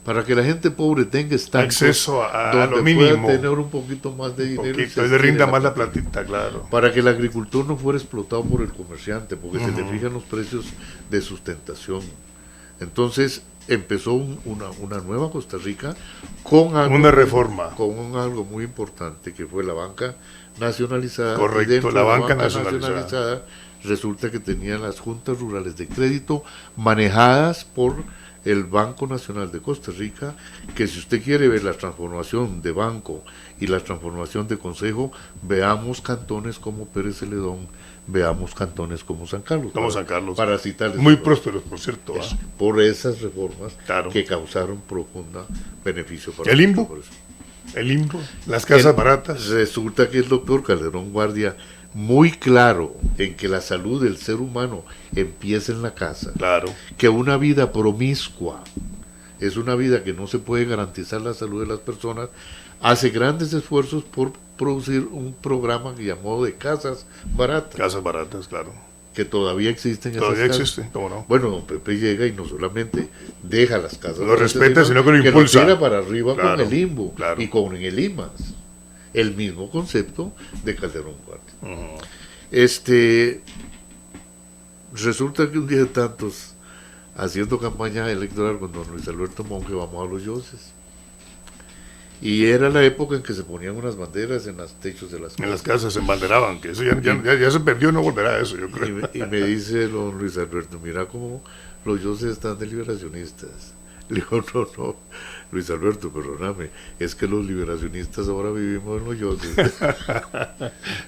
Speaker 5: para que la gente pobre tenga
Speaker 2: acceso a lo
Speaker 5: donde
Speaker 2: mínimo,
Speaker 5: pueda tener un poquito más de dinero,
Speaker 2: y le rinda más la platita, claro.
Speaker 5: Para que el agricultor no fuera explotado por el comerciante, porque se le fijan los precios de sustentación. Entonces, empezó una nueva Costa Rica con algo,
Speaker 2: una reforma.
Speaker 5: Con algo muy importante que fue la banca nacionalizada.
Speaker 2: Correcto, la banca nacionalizada.
Speaker 5: Resulta que tenían las juntas rurales de crédito manejadas por el Banco Nacional de Costa Rica, que si usted quiere ver la transformación de banco y la transformación de consejo, veamos cantones como Pérez Celedón, veamos cantones como San Carlos.
Speaker 2: Como San Carlos.
Speaker 5: Para citarles.
Speaker 2: Muy prósperos, por cierto.
Speaker 5: Por esas reformas,
Speaker 2: claro,
Speaker 5: que causaron profunda beneficio para
Speaker 2: el limbo. El limbo, las casas baratas.
Speaker 5: Resulta que el doctor Calderón Guardia, muy claro en que la salud del ser humano empieza en la casa.
Speaker 2: Claro.
Speaker 5: Que una vida promiscua es una vida que no se puede garantizar la salud de las personas. Hace grandes esfuerzos por producir un programa que llamó de casas baratas.
Speaker 2: Casas baratas, claro.
Speaker 5: Que todavía existen.
Speaker 2: Todavía existen, ¿cómo no?
Speaker 5: Bueno, don Pepe llega y no solamente deja las casas
Speaker 2: lo respeta, sino que lo
Speaker 5: impulsa.
Speaker 2: Que
Speaker 5: lo tira para arriba, claro, con el limbo,
Speaker 2: claro,
Speaker 5: y con el IMAS. El mismo concepto de Calderón Guardia. Resulta que un día de tantos, haciendo campaña electoral con don Luis Alberto Monge, vamos a los Yoses. Y era la época en que se ponían unas banderas en los techos de las casas.
Speaker 2: En las casas se embanderaban, que eso ya se perdió, no volverá a eso, yo creo.
Speaker 5: Y me dice don Luis Alberto, mira cómo los Yoses están de liberacionistas. Le digo, no, Luis Alberto, perdóname, es que los liberacionistas ahora vivimos en los Yoses.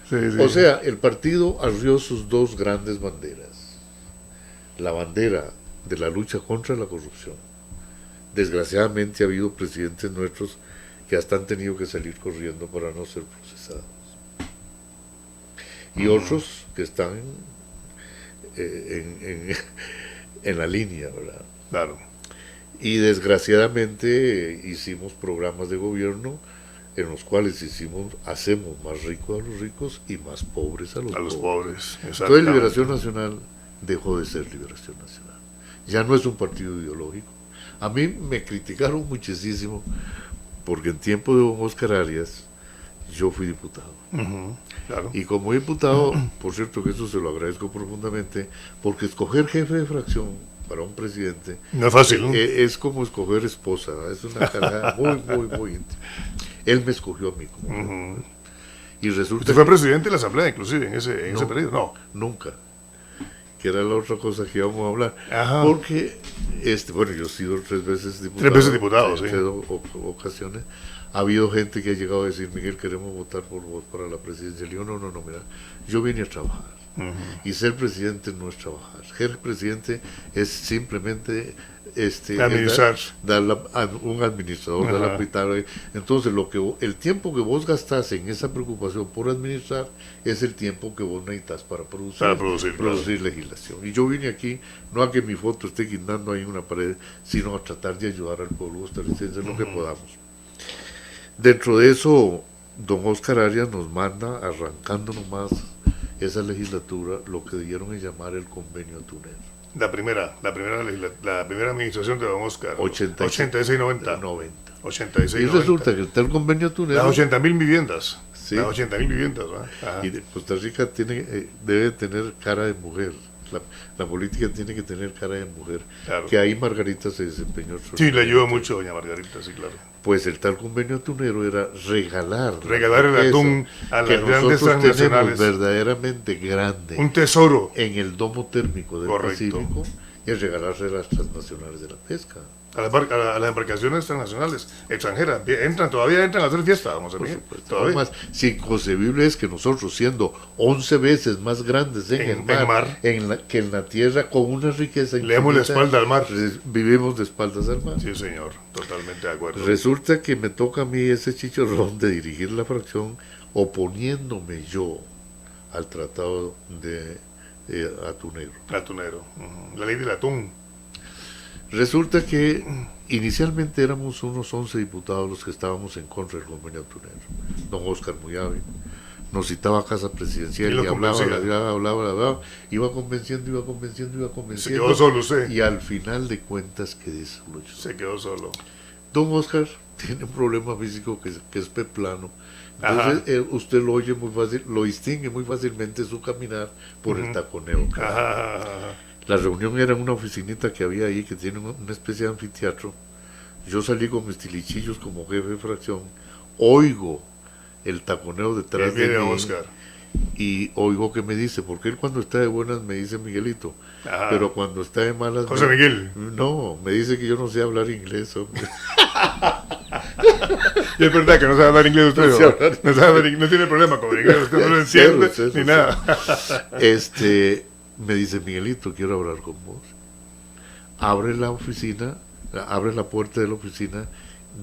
Speaker 5: Sí. O sea, el partido arrió sus dos grandes banderas. La bandera de la lucha contra la corrupción. Desgraciadamente ha habido presidentes nuestros que hasta han tenido que salir corriendo para no ser procesados. Y otros que están en la línea, ¿verdad?
Speaker 2: Claro.
Speaker 5: Y desgraciadamente hicimos programas de gobierno en los cuales hacemos más ricos a los ricos y más pobres a los pobres. Entonces Liberación Nacional dejó de ser Liberación Nacional. Ya no es un partido ideológico. A mí me criticaron muchísimo porque en tiempo de don Oscar Arias yo fui diputado.
Speaker 2: Claro.
Speaker 5: Y como diputado, por cierto que eso se lo agradezco profundamente, porque escoger jefe de fracción para un presidente
Speaker 2: no es fácil, ¿no?
Speaker 5: Es como escoger esposa, ¿no? Es una carga muy íntima. Él me escogió a mí como y resulta.
Speaker 2: ¿Usted fue presidente de la Asamblea inclusive en ese periodo? No,
Speaker 5: nunca. Que era la otra cosa que íbamos a hablar.
Speaker 2: Ajá.
Speaker 5: Porque bueno, yo he sido 3 veces diputado.
Speaker 2: 3 veces diputado, sí.
Speaker 5: En 3 ocasiones. Ha habido gente que ha llegado a decir, Miguel, queremos votar por vos para la presidencia. Le digo, no, mira, yo vine a trabajar. Y ser presidente no es trabajar. Ser presidente es simplemente
Speaker 2: administrar.
Speaker 5: Un administrador de la pitara. Entonces, el tiempo que vos gastás en esa preocupación por administrar es el tiempo que vos necesitas para producir legislación. Y yo vine aquí no a que mi foto esté guindando ahí en una pared, sino a tratar de ayudar al pueblo costarricense en lo que podamos. Dentro de eso, don Oscar Arias nos manda, arrancando nomás esa legislatura, lo que dieron en llamar el convenio atunero.
Speaker 2: La primera administración de don Oscar.
Speaker 5: 86-90.
Speaker 2: 86
Speaker 5: y resulta que está el convenio atunero.
Speaker 2: Las 80,000 viviendas.
Speaker 5: Sí.
Speaker 2: Las 80,000 viviendas, ¿verdad?
Speaker 5: Y Costa Rica debe tener cara de mujer. La política tiene que tener cara de mujer.
Speaker 2: Claro.
Speaker 5: Que ahí Margarita se desempeñó.
Speaker 2: Sí, le ayudó mucho doña Margarita, sí, claro.
Speaker 5: Pues el tal convenio atunero era regalar
Speaker 2: el atún a las grandes transnacionales.
Speaker 5: Verdaderamente grande.
Speaker 2: Un tesoro.
Speaker 5: En el domo térmico del Pacífico, y regalarse a las transnacionales de la pesca.
Speaker 2: A las embarcaciones transnacionales, extranjeras, todavía entran a hacer fiesta, vamos a ver.
Speaker 5: Además, si inconcebible es que nosotros, siendo 11 veces más grandes en el mar que en la tierra, con una riqueza infinita,
Speaker 2: le damos la espalda al mar.
Speaker 5: Vivimos de espaldas al mar.
Speaker 2: Sí, señor, totalmente de acuerdo.
Speaker 5: Resulta que me toca a mí ese chicharrón de dirigir la fracción, oponiéndome yo al tratado de atunero.
Speaker 2: La ley del atún.
Speaker 5: Resulta que inicialmente éramos unos 11 diputados los que estábamos en contra del convenio atunero. Don Oscar muy hábil, nos citaba a casa presidencial y hablaba, iba convenciendo.
Speaker 2: Se quedó solo usted.
Speaker 5: Y al final de cuentas quedé solo yo.
Speaker 2: Se quedó solo.
Speaker 5: Don Oscar tiene un problema físico que es peplano. Entonces usted lo oye muy fácil, lo distingue muy fácilmente su caminar por el taconeo. La reunión era en una oficinita que había ahí, que tiene una especie de anfiteatro. Yo salí con mis tilichillos como jefe de fracción, oigo el taconeo detrás de mí,
Speaker 2: Oscar.
Speaker 5: y oigo que me dice, porque él cuando está de buenas me dice Miguelito,
Speaker 2: Ajá.
Speaker 5: pero cuando está de malas...
Speaker 2: José Miguel.
Speaker 5: No, me dice que yo no sé hablar inglés, hombre.
Speaker 2: Y es verdad que no sabe hablar inglés usted,
Speaker 5: No sé hablar
Speaker 2: no sabe hablar, no tiene problema con el inglés, usted no lo entiende ni nada.
Speaker 5: Me dice, Miguelito, quiero hablar con vos. Abre la oficina, abre la puerta de la oficina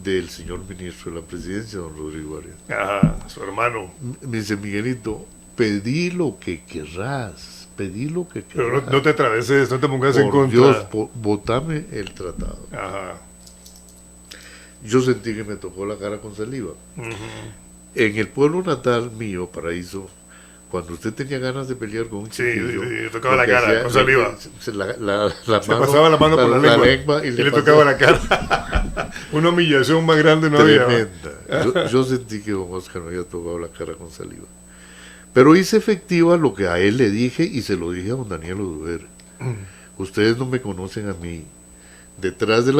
Speaker 5: del señor ministro de la presidencia, don Rodrigo Arias.
Speaker 2: Ajá, su hermano.
Speaker 5: Me dice, Miguelito, pedí lo que querrás, pedí lo que querrás.
Speaker 2: Pero no te atraveses, no te pongas en
Speaker 5: Por
Speaker 2: contra.
Speaker 5: Dios, votame el tratado.
Speaker 2: Ajá.
Speaker 5: Yo sentí que me tocó la cara con saliva. En el pueblo natal mío, Paraíso, cuando usted tenía ganas de pelear con un chiquillo,
Speaker 2: sí, tocaba la cara con saliva.
Speaker 5: Se
Speaker 2: Pasaba la mano por la lengua
Speaker 5: y
Speaker 2: le tocaba la cara. Una humillación más grande no había.
Speaker 5: Tremenda. Yo sentí que don Oscar me había tocado la cara con saliva. Pero hice efectiva lo que a él le dije y se lo dije a don Daniel Oduber. Ustedes no me conocen a mí. Detrás de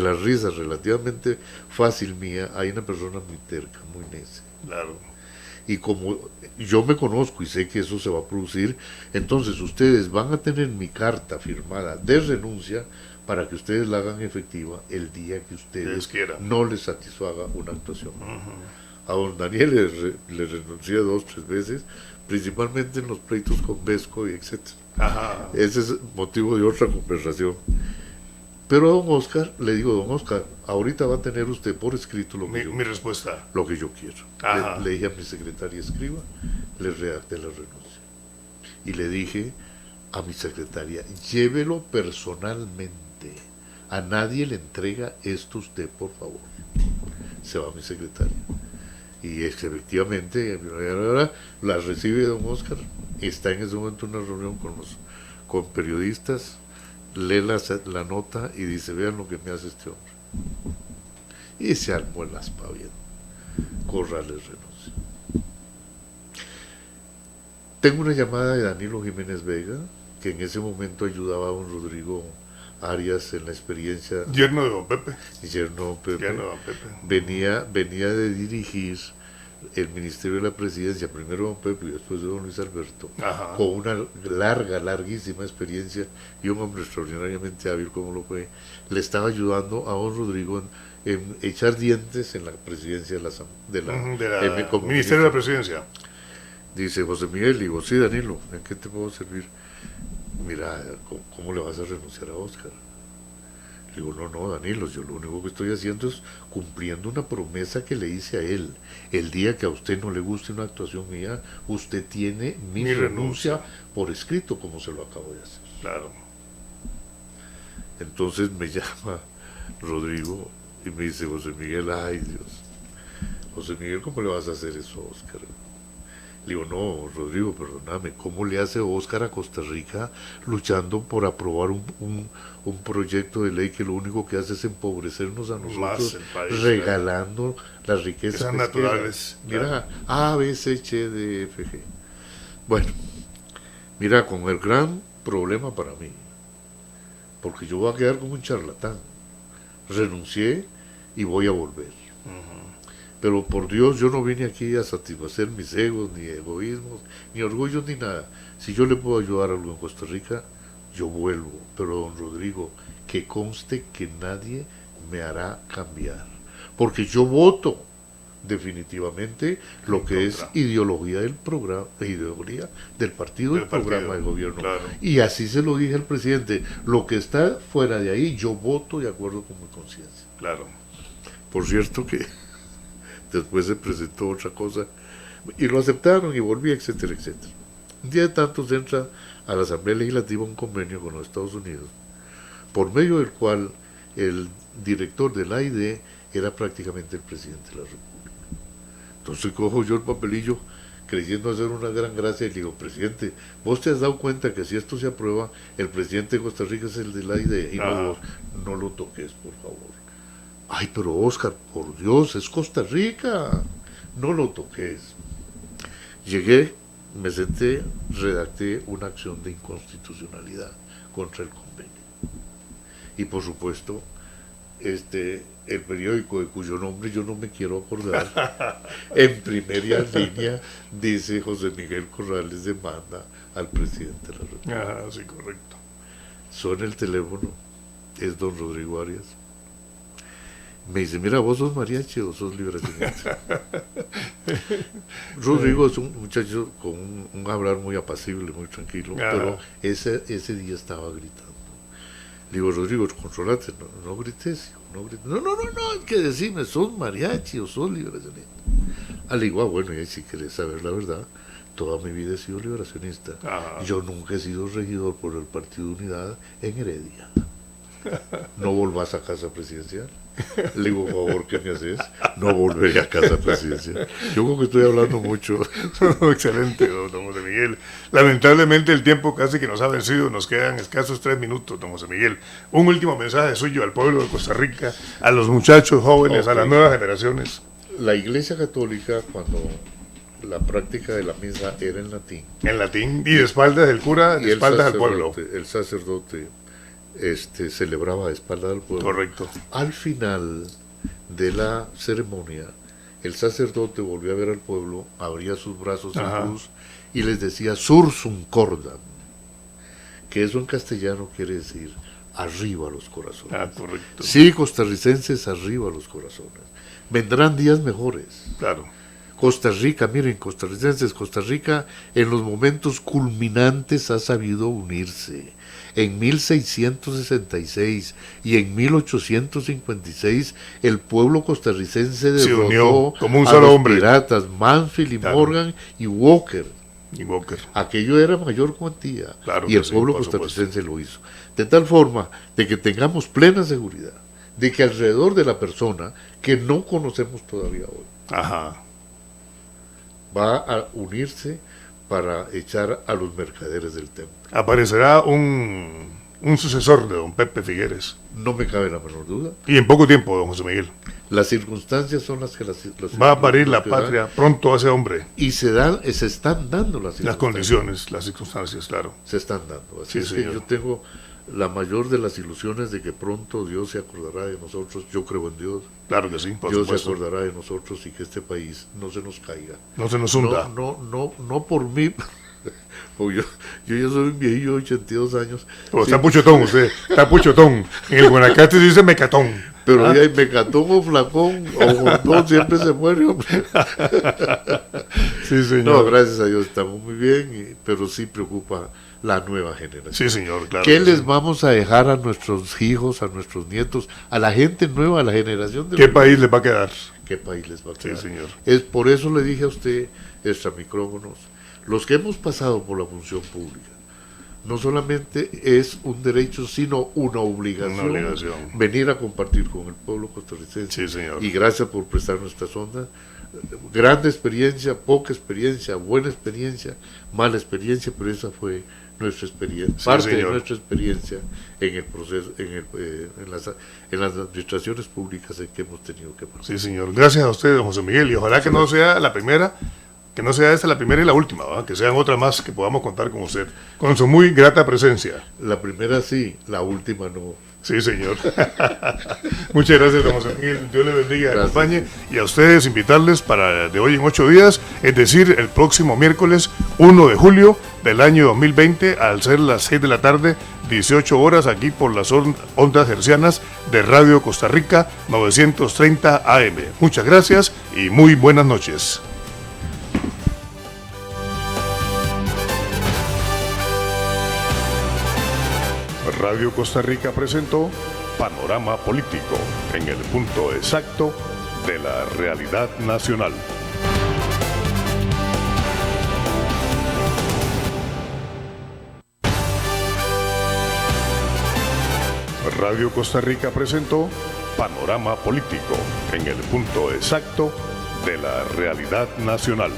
Speaker 5: la risa relativamente fácil mía hay una persona muy terca, muy necia.
Speaker 2: Claro.
Speaker 5: Y como yo me conozco y sé que eso se va a producir, entonces ustedes van a tener mi carta firmada de renuncia para que ustedes la hagan efectiva el día que ustedes no les satisfaga una actuación. A don Daniel le renuncié 2 o 3 veces, principalmente en los pleitos con Vesco y etc. Ese es motivo de otra conversación. Pero a don Oscar, le digo, don Oscar, ahorita va a tener usted por escrito mi
Speaker 2: respuesta.
Speaker 5: Lo que yo quiero. Le dije a mi secretaria escriba, le redacté la renuncia. Y le dije a mi secretaria, llévelo personalmente. A nadie le entrega esto usted, por favor. Se va mi secretaria. Y efectivamente, la recibe don Oscar. Está en ese momento en una reunión con periodistas. Lee la nota y dice, vean lo que me hace este hombre. Y se armó el aspaviento. Corrales renuncia. Tengo una llamada de Danilo Jiménez Vega, que en ese momento ayudaba a don Rodrigo Arias en la experiencia.
Speaker 2: Yerno de don Pepe.
Speaker 5: Yerno de don Pepe. Venía de dirigir el Ministerio de la Presidencia, primero don Pepe y después de don Luis Alberto, con una larguísima experiencia y un hombre extraordinariamente hábil como lo fue. Le estaba ayudando a don Rodrigo en echar dientes en la presidencia de la
Speaker 2: Ministerio de la Presidencia.
Speaker 5: Dice José Miguel, digo, sí Danilo, ¿en qué te puedo servir? Mira, ¿cómo le vas a renunciar a Oscar? Digo, no, Danilo, yo lo único que estoy haciendo es cumpliendo una promesa que le hice a él. El día que a usted no le guste una actuación mía, usted tiene mi renuncia por escrito, como se lo acabo de hacer.
Speaker 2: Claro.
Speaker 5: Entonces me llama Rodrigo y me dice, José Miguel, ay Dios, José Miguel, ¿cómo le vas a hacer eso a Oscar? Le digo, no, Rodrigo, perdóname, ¿cómo le hace Oscar a Costa Rica luchando por aprobar un proyecto de ley que lo único que hace es empobrecernos a nosotros, regalando las riquezas
Speaker 2: naturales?
Speaker 5: Mira, A, B, C, H, D, F, G. Bueno, mira, con el gran problema para mí, porque yo voy a quedar como un charlatán. Renuncié y voy a volver. Pero por Dios, yo no vine aquí a satisfacer mis egos, ni egoísmos, ni orgullos, ni nada. Si yo le puedo ayudar a algo en Costa Rica, yo vuelvo. Pero don Rodrigo, que conste que nadie me hará cambiar. Porque yo voto definitivamente lo que es ideología del programa, ideología del partido del programa de gobierno.
Speaker 2: Claro.
Speaker 5: Y así se lo dije al presidente. Lo que está fuera de ahí, yo voto de acuerdo con mi conciencia.
Speaker 2: Claro.
Speaker 5: Por cierto que después se presentó otra cosa y lo aceptaron y volví, etcétera, etcétera. Un día de tantos entra a la Asamblea Legislativa un convenio con los Estados Unidos, por medio del cual el director de la AID era prácticamente el presidente de la República. Entonces cojo yo el papelillo creyendo hacer una gran gracia y le digo, presidente, vos te has dado cuenta que si esto se aprueba, el presidente de Costa Rica es el de la AID, y no lo toques, por favor. Ay, pero Oscar, por Dios, es Costa Rica, no lo toques. Llegué, me senté, redacté una acción de inconstitucionalidad contra el convenio. Y por supuesto, el periódico de cuyo nombre yo no me quiero acordar, en primera línea dice: José Miguel Corrales demanda al presidente de la República.
Speaker 2: Ajá, sí, correcto.
Speaker 5: Suena el teléfono, es don Rodrigo Arias. Me dice: mira, vos sos mariachi o sos liberacionista. Rodrigo es un muchacho con un hablar muy apacible, muy tranquilo, pero ese día estaba gritando. Le digo: Rodrigo, controlate, no grites, no grites. No, es que decime, ¿sos mariachi o sos liberacionista? Le digo: bueno, y si querés saber la verdad, toda mi vida he sido liberacionista. Yo nunca he sido regidor por el Partido Unidad en Heredia. No volvás a casa presidencial. Le digo: por favor, ¿qué me haces? No volveré a casa presidencial. Yo creo que estoy hablando mucho.
Speaker 2: Excelente, don José Miguel. Lamentablemente el tiempo casi que nos ha vencido, nos quedan escasos 3 minutos, don José Miguel. Un último mensaje suyo al pueblo de Costa Rica, a los muchachos jóvenes, a las nuevas generaciones.
Speaker 5: La Iglesia Católica, cuando la práctica de la misa era en latín.
Speaker 2: En latín, y de espaldas del cura, de espaldas al pueblo.
Speaker 5: El sacerdote celebraba de espaldas al pueblo.
Speaker 2: Correcto.
Speaker 5: Al final de la ceremonia, el sacerdote volvió a ver al pueblo, abría sus brazos en cruz y les decía: Sursum cordam, que eso en castellano quiere decir: arriba los corazones.
Speaker 2: Correcto.
Speaker 5: Sí, costarricenses, arriba los corazones. Vendrán días mejores.
Speaker 2: Claro.
Speaker 5: Costa Rica, miren, costarricenses, Costa Rica en los momentos culminantes ha sabido unirse. En 1666 y en 1856 el pueblo costarricense
Speaker 2: se unió como un
Speaker 5: a
Speaker 2: solo
Speaker 5: los
Speaker 2: hombre.
Speaker 5: Piratas Mansfield y Morgan y Walker. Aquello era mayor cuantía, y el pueblo costarricense lo hizo. De tal forma de que tengamos plena seguridad de que alrededor de la persona que no conocemos todavía hoy va a unirse para echar a los mercaderes del templo.
Speaker 2: Aparecerá un sucesor de don Pepe Figueres.
Speaker 5: No me cabe la menor duda.
Speaker 2: Y en poco tiempo, don José Miguel.
Speaker 5: Las circunstancias son las que
Speaker 2: va a parir la patria pronto a ese hombre.
Speaker 5: Y se están dando
Speaker 2: las condiciones, las circunstancias, claro.
Speaker 5: Se están dando. Así es que yo tengo la mayor de las ilusiones de que pronto Dios se acordará de nosotros. Yo creo en Dios.
Speaker 2: Claro que sí, por
Speaker 5: Dios
Speaker 2: supuesto.
Speaker 5: se acordará de nosotros y que este país no se nos caiga.
Speaker 2: No se nos hunda.
Speaker 5: No por mí. Yo ya soy un viejillo de 82 años.
Speaker 2: Está puchotón usted, está puchotón. En el Guanacaste se dice mecatón.
Speaker 5: Pero ya hay mecatón o flacón o gordón, siempre se muere, hombre.
Speaker 2: Sí, señor.
Speaker 5: No, gracias a Dios estamos muy bien, pero sí preocupa la nueva generación.
Speaker 2: Sí, señor, claro.
Speaker 5: ¿Qué les vamos a dejar a nuestros hijos, a nuestros nietos, a la gente nueva, a la generación de
Speaker 2: ¿Qué país les va a quedar?
Speaker 5: ¿Qué país les va a quedar?
Speaker 2: Sí, señor.
Speaker 5: Es por eso le dije a usted, extra micrófonos, los que hemos pasado por la función pública, no solamente es un derecho, sino una obligación venir a compartir con el pueblo costarricense.
Speaker 2: Sí, señor.
Speaker 5: Y gracias por prestarnos esta sonda. Grande experiencia, poca experiencia, buena experiencia, mala experiencia, pero esa fue nuestra experiencia, parte de nuestra experiencia en el proceso, en las administraciones públicas en que hemos tenido que pasar.
Speaker 2: Sí, señor. Gracias a usted, don José Miguel, y ojalá que no sea la primera. Que no sea esta la primera y la última, ¿verdad? Que sean otras más que podamos contar con usted, con su muy grata presencia.
Speaker 5: La primera sí, la última no.
Speaker 2: Sí, señor. Muchas gracias, don José Miguel. Dios le bendiga y acompañe. Y a ustedes invitarles para de hoy en 8 días, es decir, el próximo miércoles 1 de julio del año 2020, al ser las 6 de la tarde, 18 horas, aquí por las ondas hercianas de Radio Costa Rica 930 AM. Muchas gracias y muy buenas noches. Radio Costa Rica presentó Panorama Político, en el punto exacto de la realidad nacional. Radio Costa Rica presentó Panorama Político, en el punto exacto de la realidad nacional.